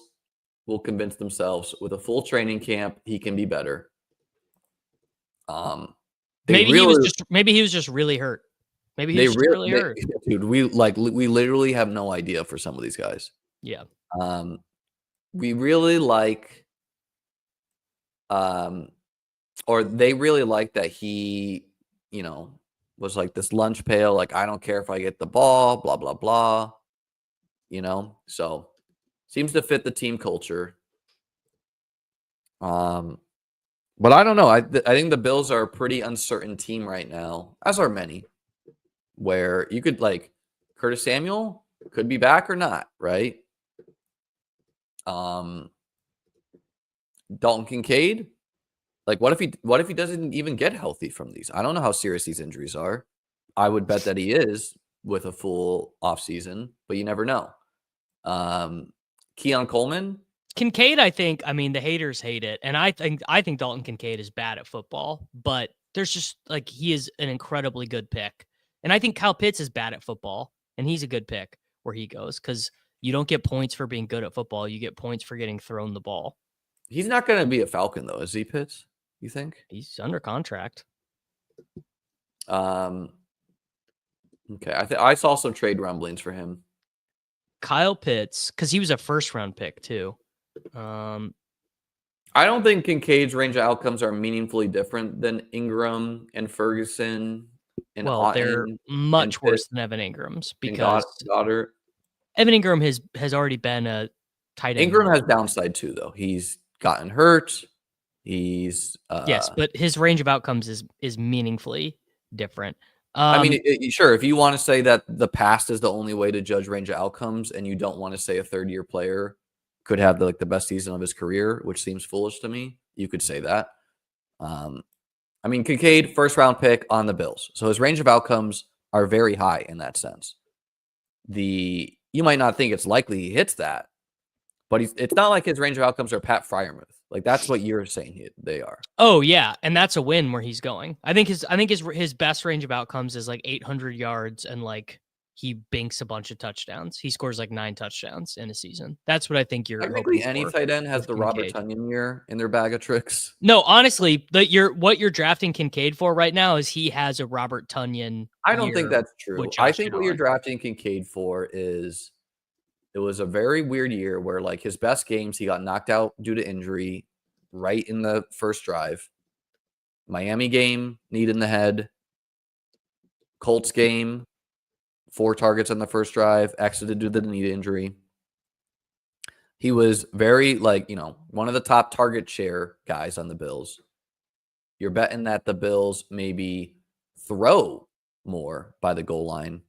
will convince themselves with a full training camp he can be better. Maybe he was just really hurt. Maybe he was just really hurt. Dude, we literally have no idea for some of these guys. Yeah. We really like or they really like that he, was like this lunch pail, like I don't care if I get the ball, blah blah blah. So seems to fit the team culture. But I don't know. I think the Bills are a pretty uncertain team right now, as are many, where you could like Curtis Samuel could be back or not, right? Dalton Kincaid, like what if he doesn't even get healthy from these? I don't know how serious these injuries are. I would bet that he is with a full offseason, but you never know. Keon Coleman. Kincaid, I think, the haters hate it. And I think Dalton Kincaid is bad at football, but there's just like, he is an incredibly good pick. And I think Kyle Pitts is bad at football and he's a good pick where he goes. Cause you don't get points for being good at football. You get points for getting thrown the ball. He's not going to be a Falcon though. Is he, Pitts? You think? He's under contract. Okay. I saw some trade rumblings for him. Kyle Pitts, cause he was a first round pick too. I don't think Kincaid's range of outcomes are meaningfully different than Ingram and Ferguson. And they're much worse than Evan Ingram's because Goddard. Evan Ingram has already been a tight end. Ingram has downside too, though. He's gotten hurt. He's yes, but his range of outcomes is meaningfully different. Sure, if you want to say that the past is the only way to judge range of outcomes, and you don't want to say a third-year player could have the best season of his career, which seems foolish to me, you could say that. Kincaid, first-round pick on the Bills. So his range of outcomes are very high in that sense. You might not think it's likely he hits that, but it's not like his range of outcomes are Pat Freiermuth. Like, that's what you're saying they are. Oh, yeah, and that's a win where he's going. I think his best range of outcomes is like 800 yards and like he binks a bunch of touchdowns. He scores like 9 touchdowns in a season. That's what I think you're hoping for. Any tight end has the Robert Tonyan year in their bag of tricks. No, honestly, what you're drafting Kincaid for right now is he has a Robert Tonyan. I don't think that's true. I think what you're drafting Kincaid for is it was a very weird year where like his best games, he got knocked out due to injury right in the first drive. Miami game, knee in the head. Colts game, 4 targets on the first drive, exited due to the knee injury. He was very one of the top target share guys on the Bills. You're betting that the Bills maybe throw more by the goal line,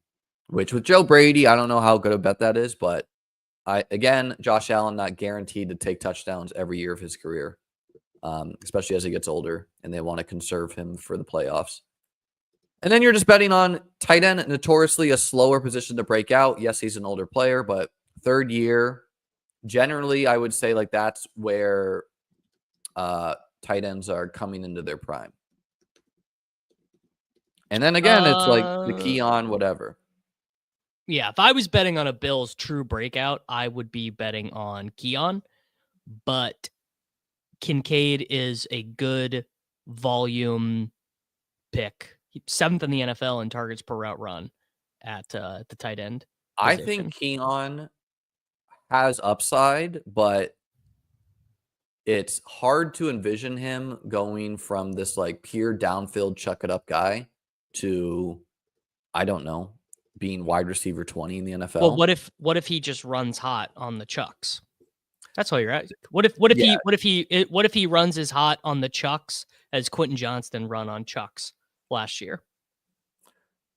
which with Joe Brady, I don't know how good a bet that is, but Josh Allen not guaranteed to take touchdowns every year of his career, especially as he gets older, and they want to conserve him for the playoffs. And then you're just betting on tight end, notoriously a slower position to break out. Yes, he's an older player, but third year, generally, I would say like that's where tight ends are coming into their prime. And then again, it's like the Keon, whatever. Yeah, if I was betting on a Bills true breakout, I would be betting on Keon. But Kincaid is a good volume pick. 7th in the NFL in targets per route run at the tight end position. I think Keon has upside, but it's hard to envision him going from this like pure downfield chuck it up guy to, I don't know, being wide receiver 20 in the NFL. Well, what if he just runs hot on the chucks? That's all you're at. What if he runs as hot on the Chucks as Quentin Johnston run on Chucks last year?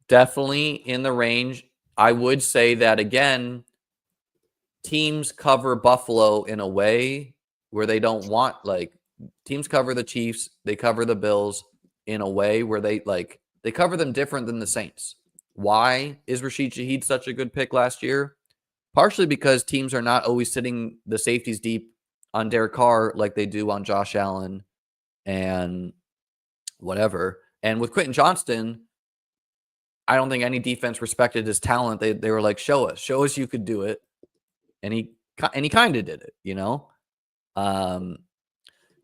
Definitely in the range. I would say that again, teams cover Buffalo in a way where they don't want, like, teams cover the Chiefs, they cover the Bills in a way where they cover them different than the Saints. Why is Rashid Shaheed such a good pick last year? Partially because teams are not always sitting the safeties deep on Derek Carr like they do on Josh Allen and whatever. And with Quentin Johnston, I don't think any defense respected his talent. They were like, show us you could do it. And he kind of did it, you know?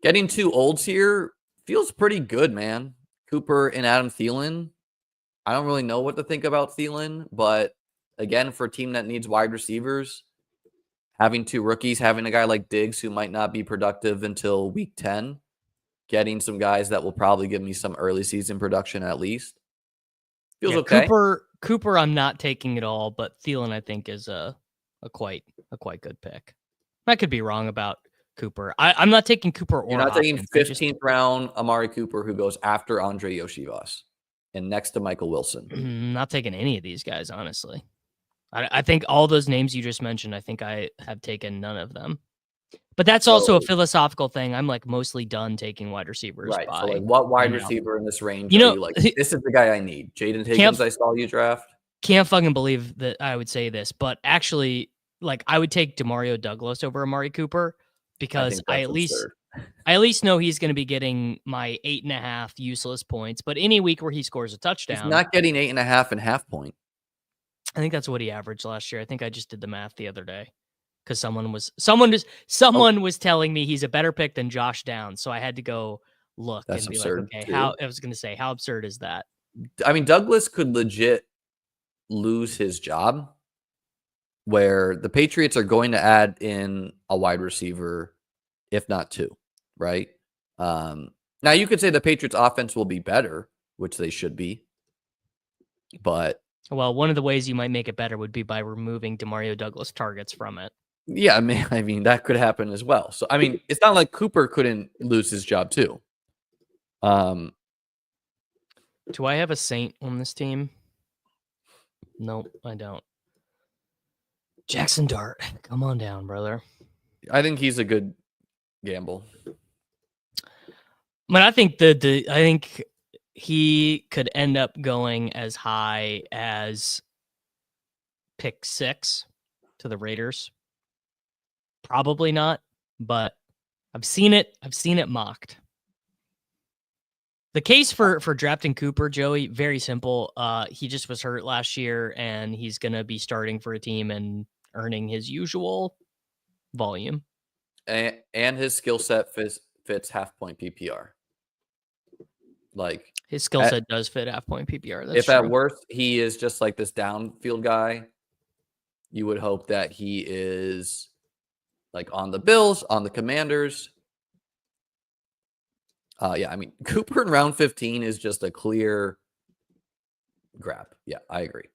Getting two olds here feels pretty good, man. Cooper and Adam Thielen. I don't really know what to think about Thielen, but again, for a team that needs wide receivers, having two rookies, having a guy like Diggs who might not be productive until week 10, getting some guys that will probably give me some early season production at least. Feels okay. Cooper, I'm not taking at all, but Thielen I think is a quite good pick. I could be wrong about Cooper. I'm not taking Cooper or You're not Hopkins. taking 15th round Amari Cooper who goes after Andre Yoshivas and next to Michael Wilson. Not taking any of these guys, honestly. I think all those names you just mentioned, I think I have taken none of them. But that's also a philosophical thing. I'm like mostly done taking wide receivers. Right. So like what wide receiver in this range are you like, this is the guy I need? Jaden Higgins, I saw you draft. Can't fucking believe that I would say this, but actually, like, I would take Demario Douglas over Amari Cooper because I at least know he's going to be getting my 8.5 useless points. But any week where he scores a touchdown, he's not getting 8.5 and half point. I think that's what he averaged last year. I think I just did the math the other day because someone was telling me he's a better pick than Josh Downs, so I had to go look. That's and be absurd. Like, okay, I was going to say, how absurd is that? I mean, Douglas could legit lose his job, where the Patriots are going to add in a wide receiver, if not two, right? Now you could say the Patriots offense will be better, which they should be, but one of the ways you might make it better would be by removing Demario Douglas targets from it. Yeah, I mean that could happen as well. So I mean, it's not like Cooper couldn't lose his job too. Do I have a Saint on this team? Nope, I don't. Jackson Dart, come on down, brother. I think he's a good gamble. But I think I think he could end up going as high as pick 6 to the Raiders. Probably not, but I've seen it mocked. The case for drafting Cooper, Joey, very simple. He just was hurt last year, and he's going to be starting for a team and earning his usual volume. And his skill set fits half-point PPR. Like, his skill set does fit half-point PPR. That's if true. at worst he is just like this downfield guy, you would hope that he is like on the Bills, on the Commanders. Yeah, I mean, Cooper in round 15 is just a clear grab. Yeah, I agree.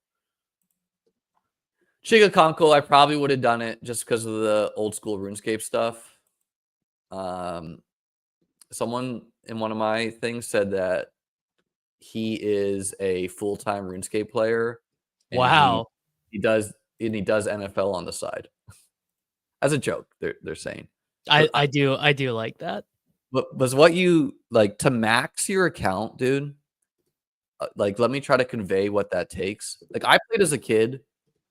Chigakonko, I probably would have done it just because of the old school RuneScape stuff. Someone in one of my things said that he is a full-time RuneScape player. Wow. He does NFL on the side. As a joke, they're saying. I do like that. But was what you like to max your account, dude? Like, let me try to convey what that takes. Like, I played as a kid,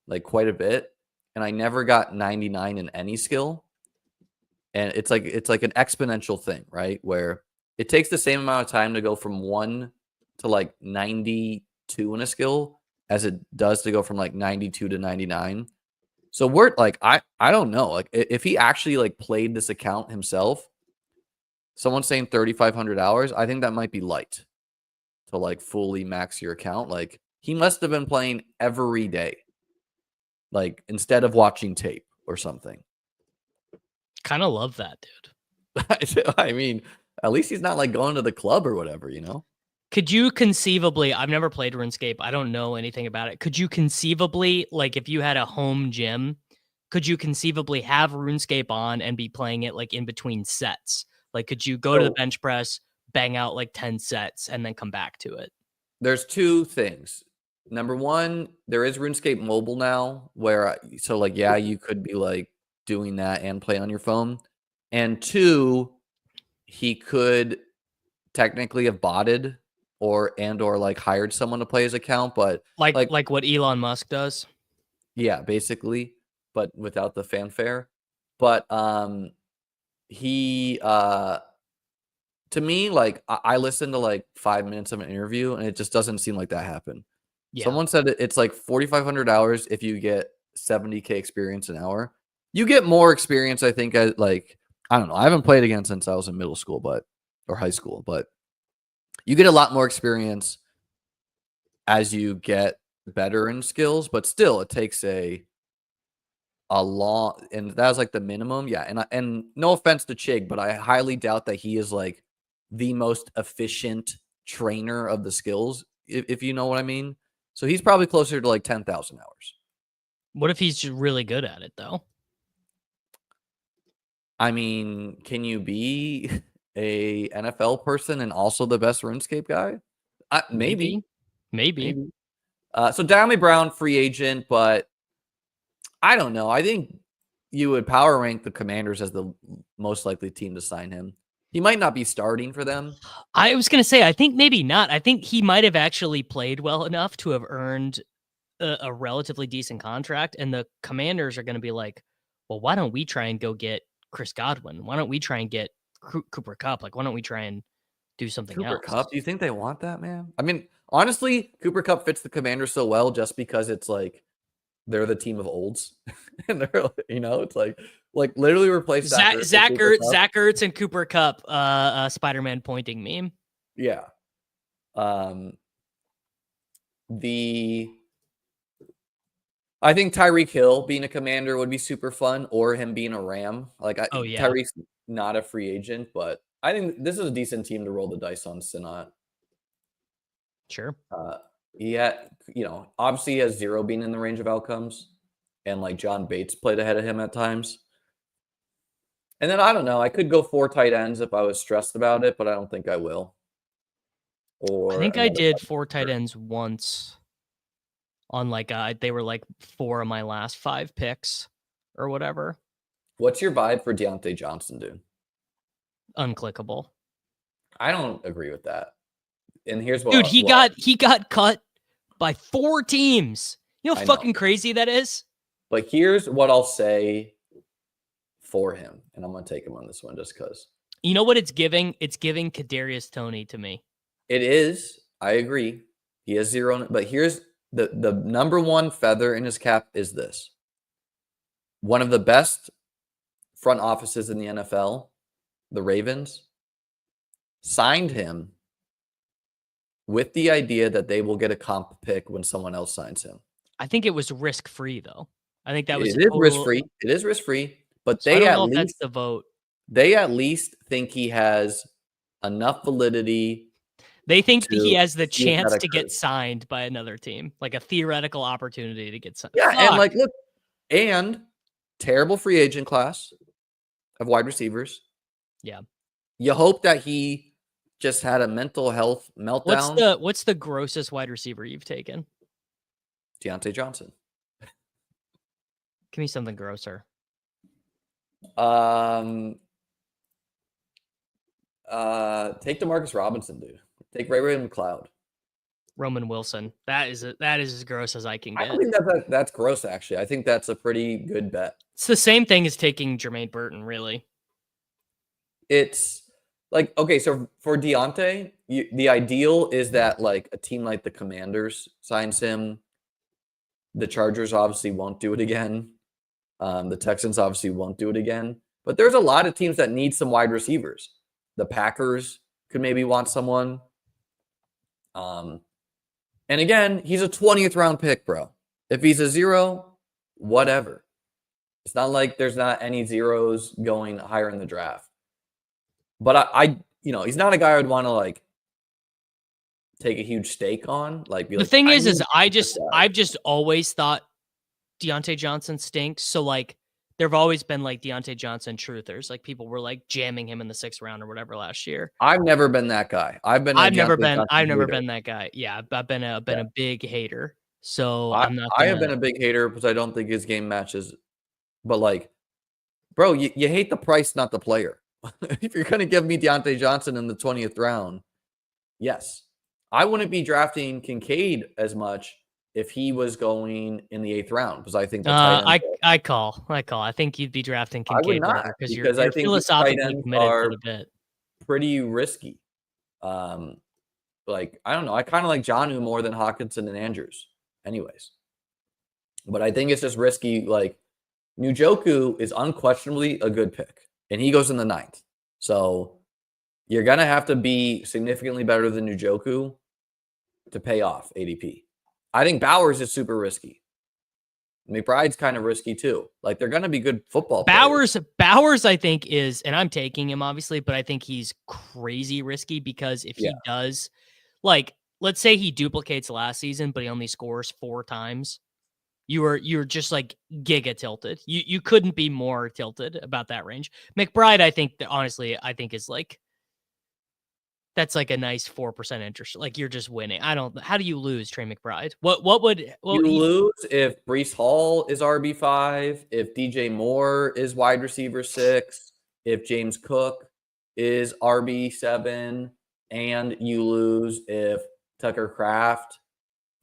like quite a bit, and I never got 99 in any skill. And it's like an exponential thing, right? Where it takes the same amount of time to go from 1 to like 92 in a skill as it does to go from like 92 to 99. So we're like, I don't know. Like, if he actually like played this account himself, someone's saying 3,500 hours. I think that might be light to like fully max your account. Like, he must have been playing every day, like instead of watching tape or something. Kind of love that, dude. I mean, at least he's not like going to the club or whatever, you know? Could you conceivably, I've never played RuneScape, I don't know anything about it. Could you conceivably, like if you had a home gym, could you conceivably have RuneScape on and be playing it like in between sets? Like, could you go to the bench press, bang out like 10 sets, and then come back to it? There's two things. Number one, there is RuneScape mobile now, where you could be like doing that and play on your phone. And two, he could technically have botted or like hired someone to play his account, but like what Elon Musk does. Yeah, basically, but without the fanfare. But he to me, like I listened to like 5 minutes of an interview and it just doesn't seem like that happened. Yeah. Someone said it's like 4,500 hours if you get 70K experience an hour. You get more experience, I think, I don't know. I haven't played again since I was in middle school, or high school, but you get a lot more experience as you get better in skills, but still it takes a long, and that was like the minimum. Yeah. And no offense to Chig, but I highly doubt that he is like the most efficient trainer of the skills, if you know what I mean. So he's probably closer to like 10,000 hours. What if he's just really good at it though? I mean, can you be a NFL person and also the best RuneScape guy? Maybe. So Jahmry Brown, free agent, but I don't know. I think you would power rank the Commanders as the most likely team to sign him. He might not be starting for them. I was going to say, I think maybe not. I think he might have actually played well enough to have earned a relatively decent contract. And the Commanders are going to be like, well, why don't we try and go get Chris Godwin? Why don't we try and get Cooper Kupp? Like, why don't we try and do something else? Cooper Kupp? Do you think they want that, man? I mean, honestly, Cooper Kupp fits the Commanders so well just because it's like they're the team of olds. And they're, it's like literally replace Zach Ertz and Cooper Kupp, Spider-Man pointing meme. Yeah. I think Tyreek Hill being a Commander would be super fun, or him being a Ram. Tyreek's not a free agent, but I think this is a decent team to roll the dice on Sinat. Sure. He had, obviously he has 0 being in the range of outcomes, and like John Bates played ahead of him at times. And then I don't know, I could go 4 tight ends if I was stressed about it, but I don't think I will. I think I did 4 tight ends once on they were like 4 of my last 5 picks or whatever. What's your vibe for Deontay Johnson, dude? Unclickable. I don't agree with that. And here's what, dude, he got cut by 4 teams. You know how fucking crazy that is? But here's what I'll say for him, and I'm going to take him on this one just because. You know what it's giving? It's giving Kadarius Toney to me. It is. I agree. He has 0. But here's the number one feather in his cap is this. One of the best front offices in the NFL, the Ravens, signed him with the idea that they will get a comp pick when someone else signs him. I think it was risk-free, though. I think that was risk-free. It is risk-free, but so they that's the vote. They at least think he has enough validity. They think that he has the chance to get signed by another team, like a theoretical opportunity to get signed. Yeah, and terrible free agent class of wide receivers. Yeah. You hope that he just had a mental health meltdown. What's the grossest wide receiver you've taken? Deontay Johnson. Give me something grosser. Take DeMarcus Robinson, dude. Take Ray McLeod. Roman Wilson. That is as gross as I can get. I don't think that's gross, actually. I think that's a pretty good bet. It's the same thing as taking Jermaine Burton, really. It's like, okay, so for Deontay, the ideal is that like a team like the Commanders signs him. The Chargers obviously won't do it again. The Texans obviously won't do it again. But there's a lot of teams that need some wide receivers. The Packers could maybe want someone. And again, he's a 20th round pick, bro. If he's a 0, whatever. It's not like there's not any zeros going higher in the draft. But he's not a guy I would want to like take a huge stake on. The thing is I've just always thought Deontay Johnson stinks. So like there have always been like Deontay Johnson truthers. Like people were like jamming him in the 6th round or whatever last year. I've never been that guy. I've been a Deontay I've never hater. been that guy. Yeah, I've been a big hater. So I, I'm not I gonna. have been a big hater because I don't think his game matches. But like, bro, you hate the price, not the player. If you're gonna give me Deontay Johnson in the 20th round, yes, I wouldn't be drafting Kincaid as much if he was going in the 8th round because I think the tight ends. I call. I think you'd be drafting I would Kincaid not because because you're I think these tight philosophically ends committed to are the bit. pretty risky. Like I don't know. I kind of like Jonnu more than Hawkinson and Andrews, anyways. But I think it's just risky. Like Njoku is unquestionably a good pick, and he goes in the 9th. So you're gonna have to be significantly better than Njoku to pay off ADP. I think Bowers is super risky. McBride's kind of risky too. Like they're gonna be good football players. Bowers, I think is, and I'm taking him obviously, but I think he's crazy risky because if he does, like, let's say he duplicates last season, but he only scores 4 times. You're just like giga tilted. You couldn't be more tilted about that range. McBride, I think honestly, is like that's like a nice 4% interest. Like you're just winning. How do you lose Trey McBride? You lose if Breece Hall is RB5, if DJ Moore is wide receiver 6, if James Cook is RB7, and you lose if Tucker Kraft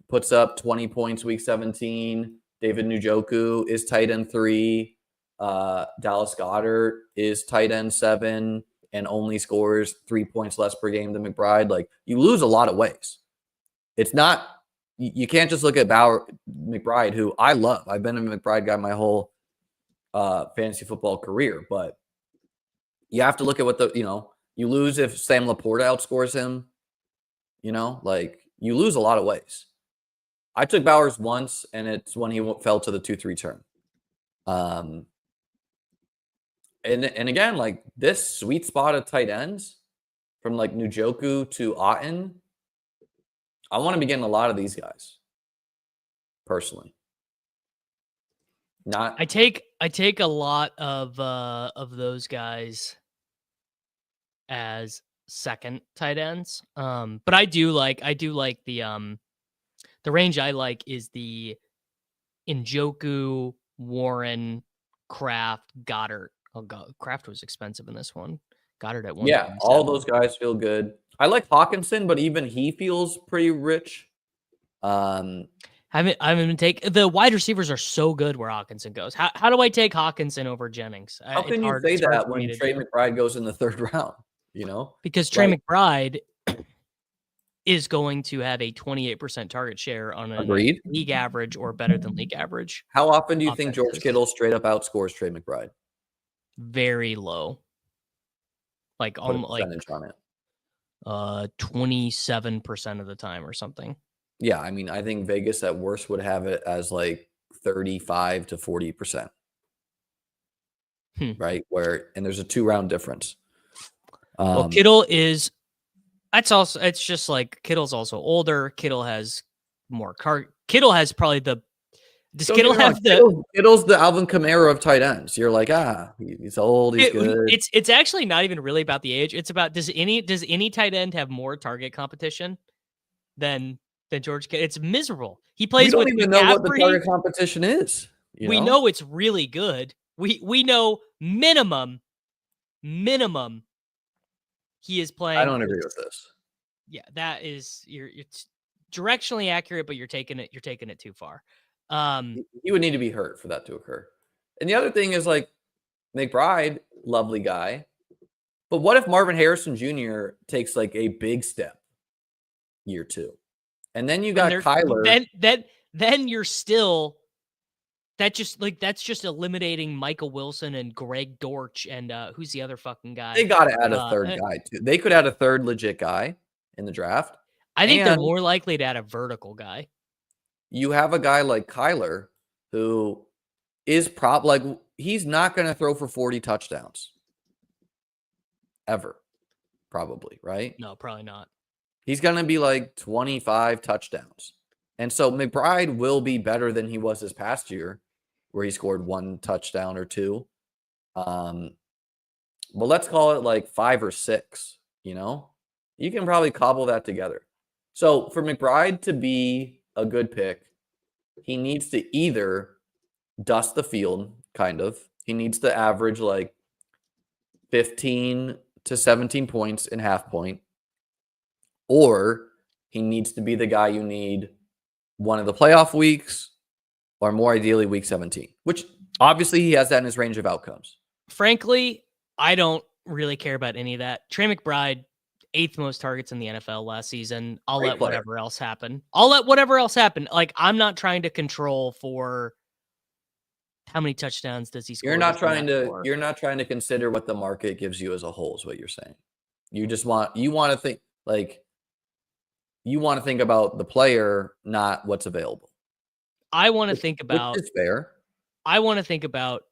puts up 20 points week 17, David Njoku is tight end 3, Dallas Goedert is tight end 7, and only scores 3 points less per game than McBride. Like you lose a lot of ways. It's not, you can't just look at McBride, who I love. I've been a McBride guy my whole fantasy football career, but you have to look at what you lose if Sam Laporta outscores him, like you lose a lot of ways. I took Bowers once, and it's when he fell to the 2-3 turn. And again, like this sweet spot of tight ends from like Njoku to Otton, I want to be getting a lot of these guys personally. I take a lot of those guys as second tight ends. But I do like the range I like is the Njoku, Warren, Kraft, Goddard. Oh god, Kraft was expensive in this one. Goddard at 1. Yeah, all those guys feel good. I like Hawkinson, but even he feels pretty rich. I haven't take the wide receivers are so good where Hawkinson goes. How do I take Hawkinson over Jennings? How can you say that when Trey McBride goes in the 3rd round? Because Trey McBride is going to have a 28% target share on a league average or better than league average. How often do you think George Kittle straight up outscores Trey McBride? Very low. Like almost like on it. 27% of the time or something. Yeah, I mean, I think Vegas at worst would have it as like 35 to 40%. Right? And there's a 2-round difference. Well, Kittle is it's just like Kittle's also older. Kittle has more Kittle has probably Kittle's the Alvin Kamara of tight ends. You're like, he's old, he's good. It's actually not even really about the age. It's about does any tight end have more target competition than George Kittle? It's miserable. He plays with. We don't even know what the target competition is. We know it's really good. We know minimum. He is playing. I don't agree with this. Yeah, that is it's directionally accurate, but you're taking it too far. He would need to be hurt for that to occur. And the other thing is like McBride, lovely guy. But what if Marvin Harrison Jr. takes like a big step year 2? And then you got Kyler. Then you're still that's just eliminating Michael Wilson and Greg Dortch and who's the other fucking guy? They got to add a 3rd guy too. They could add a 3rd legit guy in the draft. I think they're more likely to add a vertical guy. You have a guy like Kyler who is he's not going to throw for 40 touchdowns ever, probably, right? No, probably not. He's going to be like 25 touchdowns. And so McBride will be better than he was this past year. where he scored 1 touchdown or 2. But let's call it like 5 or 6, you know? You can probably cobble that together. So for McBride to be a good pick, he needs to either dust the field, kind of. He needs to average like 15 to 17 points in half point, or he needs to be the guy you need one of the playoff weeks, or more ideally week 17, which obviously he has that in his range of outcomes. Frankly, I don't really care about any of that. Trey McBride, 8th most targets in the NFL last season. I'll let whatever else happen. Like, I'm not trying to control for how many touchdowns does he score. You're not trying to consider what the market gives you as a whole is what you're saying. You want to think about the player, not what's available. I want to think about, which is fair. I want to think about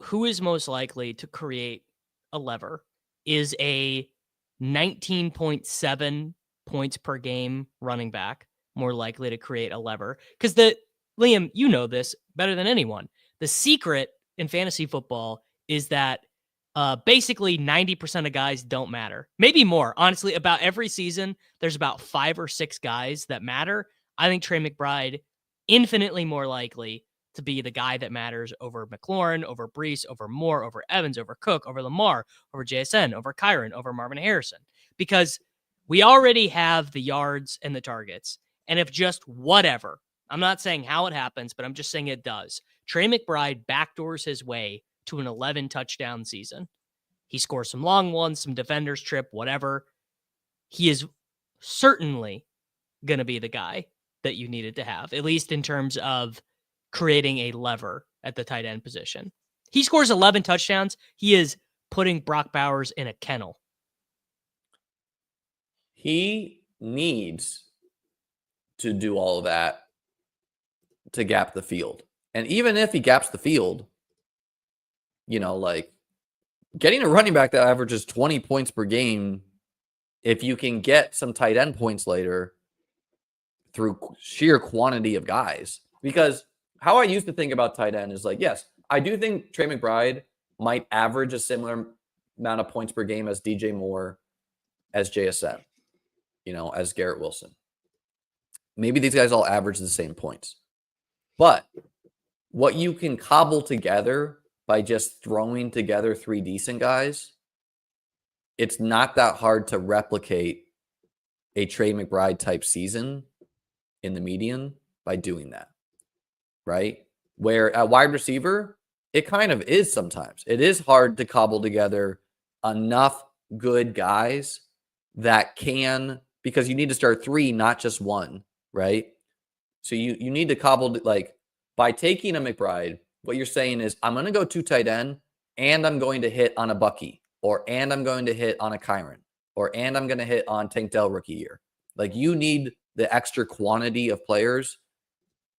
who is most likely to create a lever. Is a 19.7 points per game running back more likely to create a lever? Because Liam, you know this better than anyone. The secret in fantasy football is that basically 90% of guys don't matter. Maybe more. Honestly, about every season, there's about 5 or 6 guys that matter. I think Trey McBride, infinitely more likely to be the guy that matters over McLaurin, over Brees, over Moore, over Evans, over Cook, over Lamar, over JSN, over Kyron, over Marvin Harrison. Because we already have the yards and the targets. And if just whatever, I'm not saying how it happens, but I'm just saying it does. Trey McBride backdoors his way to an 11 touchdown season. He scores some long ones, some defenders trip, whatever. He is certainly going to be the guy that you needed to have, at least in terms of creating a lever at the tight end position. He scores 11 touchdowns. He is putting Brock Bowers in a kennel. He needs to do all of that to gap the field. And even if he gaps the field, like getting a running back that averages 20 points per game, if you can get some tight end points later through sheer quantity of guys. Because how I used to think about tight end is like, yes, I do think Trey McBride might average a similar amount of points per game as DJ Moore, as JSN, as Garrett Wilson. Maybe these guys all average the same points. But what you can cobble together by just throwing together 3 decent guys, it's not that hard to replicate a Trey McBride type season in the median by doing that, right? Where at wide receiver, it kind of is sometimes. It is hard to cobble together enough good guys that can, because you need to start 3, not just 1, right? So you need to cobble, like, by taking a McBride, what you're saying is, I'm going to go 2 tight end, and I'm going to hit on a Bucky, and I'm going to hit on a Kyron, and I'm going to hit on Tank Dell rookie year. Like, you need the extra quantity of players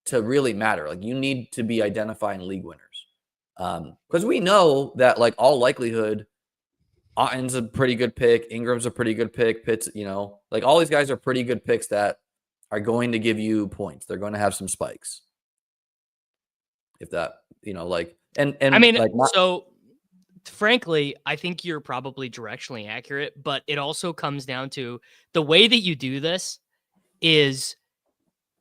to really matter. Like, you need to be identifying league winners. Because we know that, like, all likelihood, Otten's a pretty good pick. Ingram's a pretty good pick. Pitts, like, all these guys are pretty good picks that are going to give you points. They're going to have some spikes. If that, and I mean, like so frankly, I think you're probably directionally accurate, but it also comes down to the way that you do this is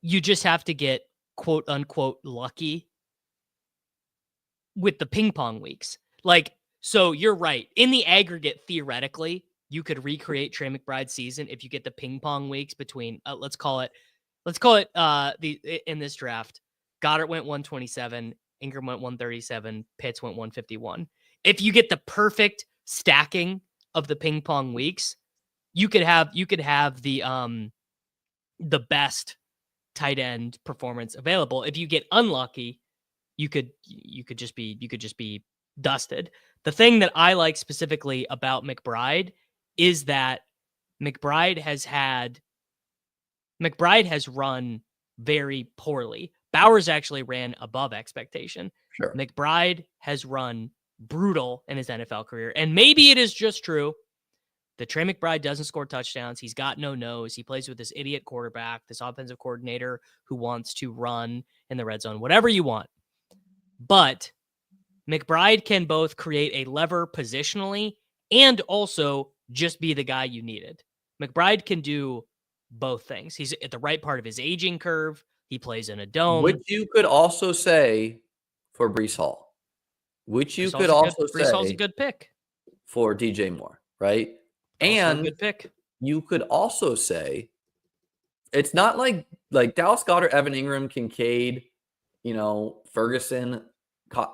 you just have to get quote unquote lucky with the ping pong weeks. Like, so you're right. In the aggregate, theoretically, you could recreate Trey McBride's season if you get the ping pong weeks between, let's call it in this draft, Goddard went 127, Ingram went 137, Pitts went 151. If you get the perfect stacking of the ping pong weeks, you could have the best tight end performance available. If you get unlucky, you could just be dusted. The thing that I like specifically about McBride is that McBride has run very poorly. Bowers actually ran above expectation. Sure. McBride has run brutal in his NFL career. And maybe it is just true that Trey McBride doesn't score touchdowns. He's got no nose. He plays with this idiot quarterback, this offensive coordinator who wants to run in the red zone, whatever you want. But McBride can both create a lever positionally and also just be the guy you needed. McBride can do both things. He's at the right part of his aging curve. He plays in a dome. Which you could also say for Breece Hall. Which you could also Breece Hall's a say good pick. for DJ Moore, right? Also And a good pick. you could also say it's not like Dallas Goedert, Evan Ingram, Kincaid, Ferguson,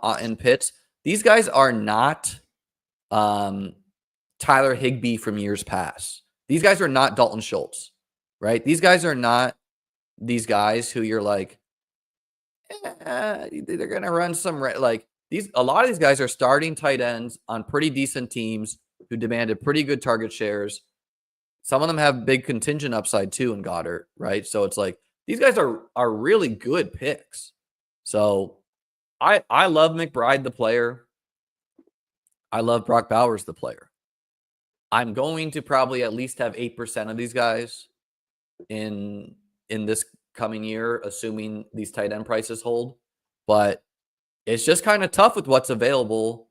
and Pitts. These guys are not Tyler Higbee from years past. These guys are not Dalton Schultz, right? These guys are not these guys who you're like, they're going to run some a lot of these guys are starting tight ends on pretty decent teams who demanded pretty good target shares. Some of them have big contingent upside too in Goddard, right? So it's like these guys are really good picks. So I love McBride the player. I love Brock Bowers the player. I'm going to probably at least have 8% of these guys in this coming year, assuming these tight end prices hold. But it's just kind of tough with what's available,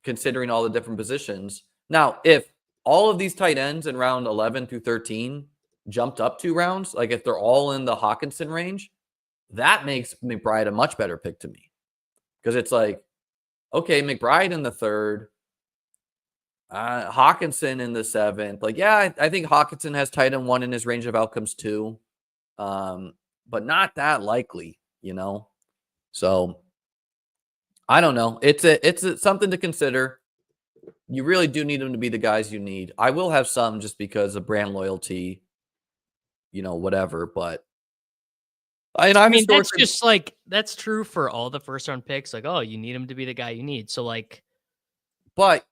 considering all the different positions. Now, if all of these tight ends in round 11 through 13 jumped up 2 rounds, like if they're all in the Hawkinson range, that makes McBride a much better pick to me. Because it's like, okay, McBride in the 3rd, Hawkinson in the 7th. Like, yeah, I think Hawkinson has tight end 1 in his range of outcomes too. But not that likely, So I don't know. It's something to consider. You really do need them to be the guys you need. I will have some just because of brand loyalty, whatever. But I mean, that's just that's true for all the first round picks. Like, oh, you need him to be the guy you need. So but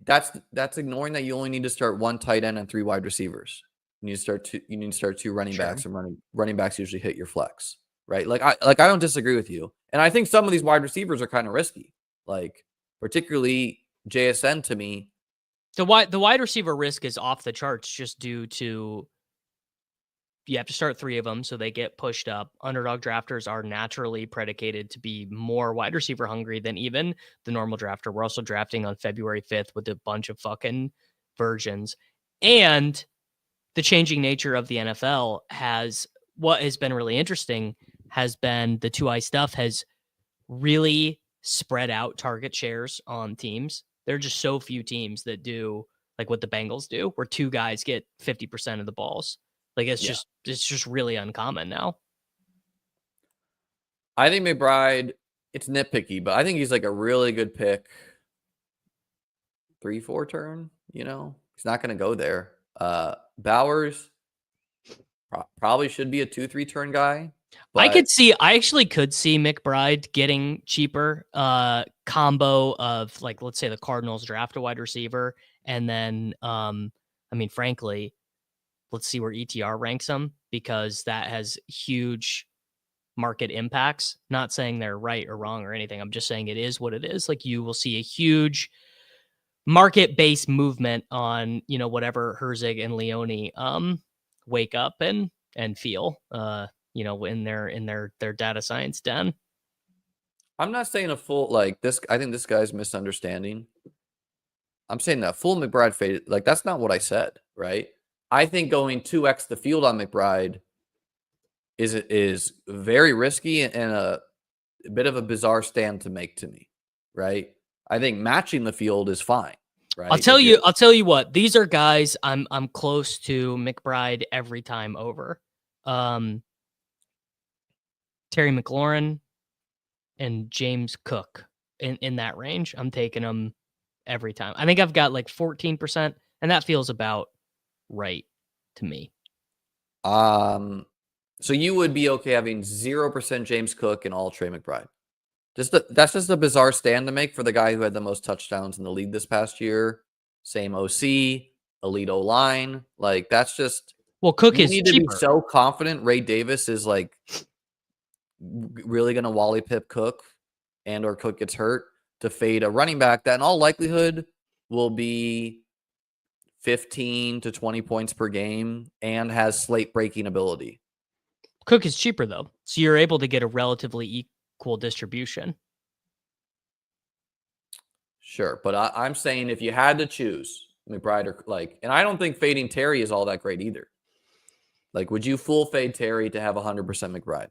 that's ignoring that you only need to start 1 tight end and 3 wide receivers. You need to start 2 running backs, and running backs usually hit your flex, right? I don't disagree with you. And I think some of these wide receivers are kind of risky. Like particularly JSN to me. The wide receiver risk is off the charts just due to you have to start 3 of them, so they get pushed up. Underdog drafters are naturally predicated to be more wide receiver hungry than even the normal drafter. We're also drafting on February 5th with a bunch of fucking virgins. And the changing nature of the NFL what has been really interesting has been the 2i stuff has really spread out target shares on teams. There are just so few teams that do like what the Bengals do, where 2 guys get 50% of the balls. Like it's just really uncommon now. I think McBride, it's nitpicky, but I think he's like a really good pick. 3-4 turn, he's not going to go there. Bowers probably should be a 2-3 turn guy. I actually could see McBride getting cheaper. Combo of let's say the Cardinals draft a wide receiver, and then frankly, let's see where ETR ranks them, because that has huge market impacts. Not saying they're right or wrong or anything. I'm just saying it is what it is. Like you will see a huge market-based movement on, whatever Herzig and Leone wake up and feel in their data science den. I'm not saying a full this. I think this guy's misunderstanding. I'm saying that full McBride fade. That's not what I said, right? I think going 2x the field on McBride is very risky and a bit of a bizarre stand to make to me, right? I think matching the field is fine, right? I'll tell you what, these are guys I'm close to McBride every time over. Terry McLaurin and James Cook in that range. I'm taking them every time. I think I've got 14%, and that feels about right to me. So you would be okay having 0% James Cook and all Trey McBride. That's just a bizarre stand to make for the guy who had the most touchdowns in the league this past year. Same OC, elite O-line. That's just... Well, Cook is need cheaper. To be so confident Ray Davis is really going to Wally Pip Cook, and or Cook gets hurt, to fade a running back that in all likelihood will be 15 to 20 points per game and has slate breaking ability. Cook is cheaper though, so you're able to get a relatively cool distribution. Sure, but I'm saying if you had to choose McBride or and I don't think fading Terry is all that great either. Like, would you full fade Terry to have 100% McBride?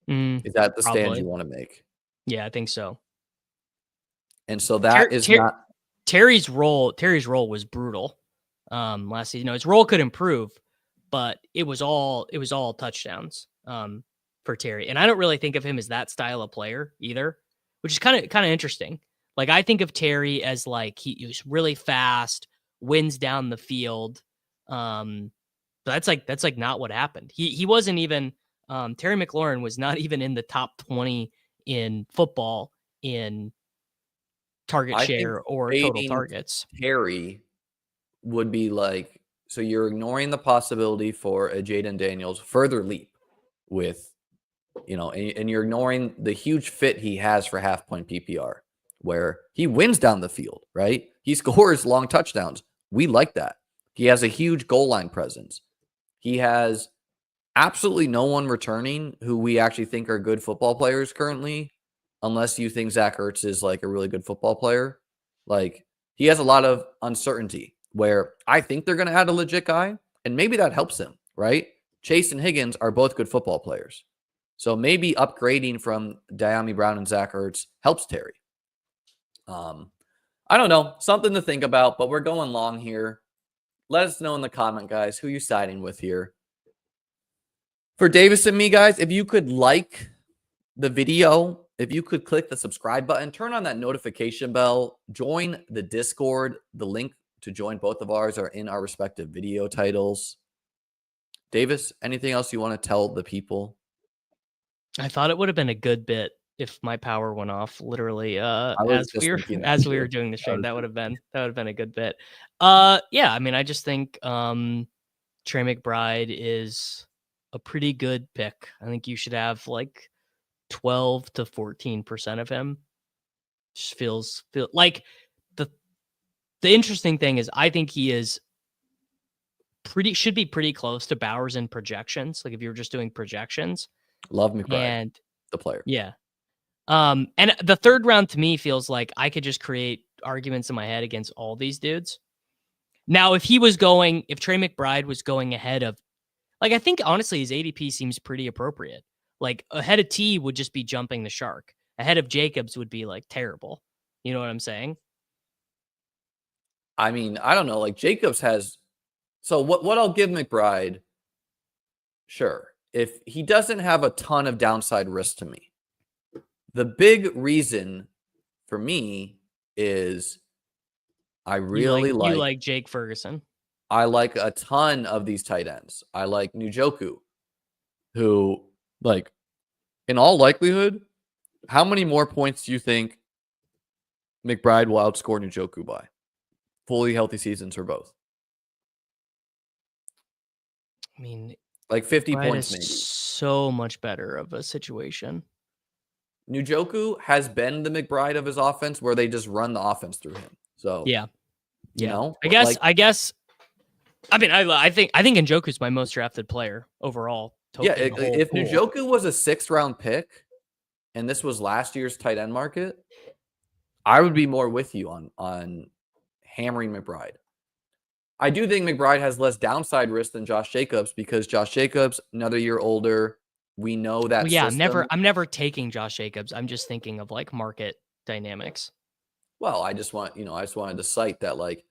Is that the stand Probably. you want to make? Yeah, I think so. And so that is not Terry's role was brutal last season. His role could improve, but it was all touchdowns for Terry. And I don't really think of him as that style of player either, which is kind of interesting. Like, I think of Terry as like he was really fast, wins down the field. But that's like not what happened. He wasn't even Terry McLaurin was not even in the top 20 in football in target share or total targets. Terry would be like, so you're ignoring the possibility for a Jaden Daniels further leap with, and you're ignoring the huge fit he has for half point PPR, where he wins down the field, right? He scores long touchdowns. We like that. He has a huge goal line presence. He has absolutely no one returning who we actually think are good football players currently, unless you think Zach Ertz is like a really good football player. Like, he has a lot of uncertainty where I think they're going to add a legit guy, and maybe that helps him, right? Chase and Higgins are both good football players. So maybe upgrading from Jahmry Brown and Zach Ertz helps Terry. I don't know. Something to think about, but we're going long here. Let us know in the comment, guys, who you're siding with here. For Davis and me, guys, if you could like the video, if you could click the subscribe button, turn on that notification bell, join the Discord. The link to join both of ours are in our respective video titles. Davis, anything else you want to tell the people? I thought it would have been a good bit if my power went off literally as we were doing the stream. That would have been a good bit. Yeah, I mean, I just think Trey McBride is a pretty good pick. I think you should have like 12 to 14% of him. Just feels like the interesting thing is I think he is should be pretty close to Bowers in projections. Like, if you were just doing projections. Love McBride, and the player. Yeah. And the third round to me feels like I could just create arguments in my head against all these dudes. Now, if Trey McBride was going ahead of, like, I think honestly his ADP seems pretty appropriate. Like, ahead of T would just be jumping the shark. Ahead of Jacobs would be like terrible. You know what I'm saying? I mean, I don't know. Like, Jacobs has. So what I'll give McBride, sure, if he doesn't have a ton of downside risk to me. The big reason for me is I really you like Jake Ferguson. I like a ton of these tight ends. I like Njoku, who, like, in all likelihood, how many more points do you think McBride will outscore Njoku by? Fully healthy seasons for both. I mean, like 50 McBride points maybe. So much better of a situation. Njoku has been the McBride of his offense where they just run the offense through him. So yeah. You know, I guess I mean, I think Njoku's my most drafted player overall. Yeah, if Njoku was a 6th round pick and this was last year's tight end market, I would be more with you on hammering McBride. I do think McBride has less downside risk than Josh Jacobs because Josh Jacobs, another year older. We know that. Well, yeah, I'm never taking Josh Jacobs. I'm just thinking of like market dynamics. Well, I just wanted to cite that, like,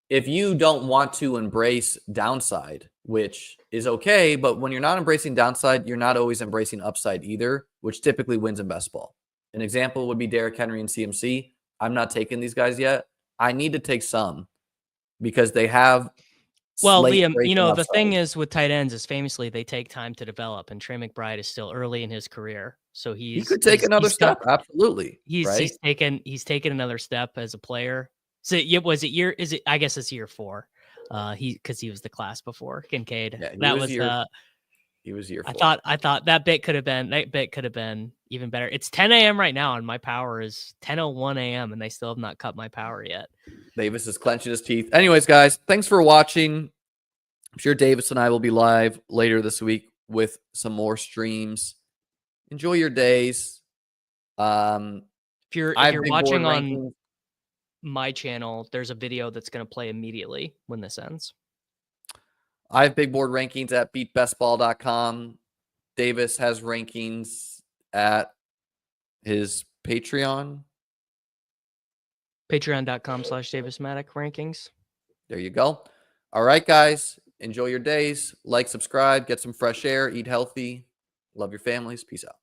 if you don't want to embrace downside, which is okay, but when you're not embracing downside, you're not always embracing upside either, which typically wins in best ball. An example would be Derrick Henry and CMC. I'm not taking these guys yet. I need to take some because they have. Well, Liam, the thing is with tight ends is famously they take time to develop, and Trey McBride is still early in his career, so he could take another step. Absolutely, he's taken another step as a player. So I guess it's year 4. Because he was the class before Kincaid. Yeah, he was year 4. I thought that bit could have been even better. It's 10 a.m. right now, and my power is 10:01 a.m. and they still have not cut my power yet. Davis is clenching his teeth. Anyways, guys, thanks for watching. I'm sure Davis and I will be live later this week with some more streams. enjoy your days. If you're I have big board watching on rankings. my channel, there's a video that's going to play immediately when this ends. I have big board rankings at beatbestball.com. Davis has rankings at his Patreon. Patreon.com/Davis Mattek rankings. There you go. All right, guys. Enjoy your days. Like, subscribe, get some fresh air, eat healthy. Love your families. Peace out.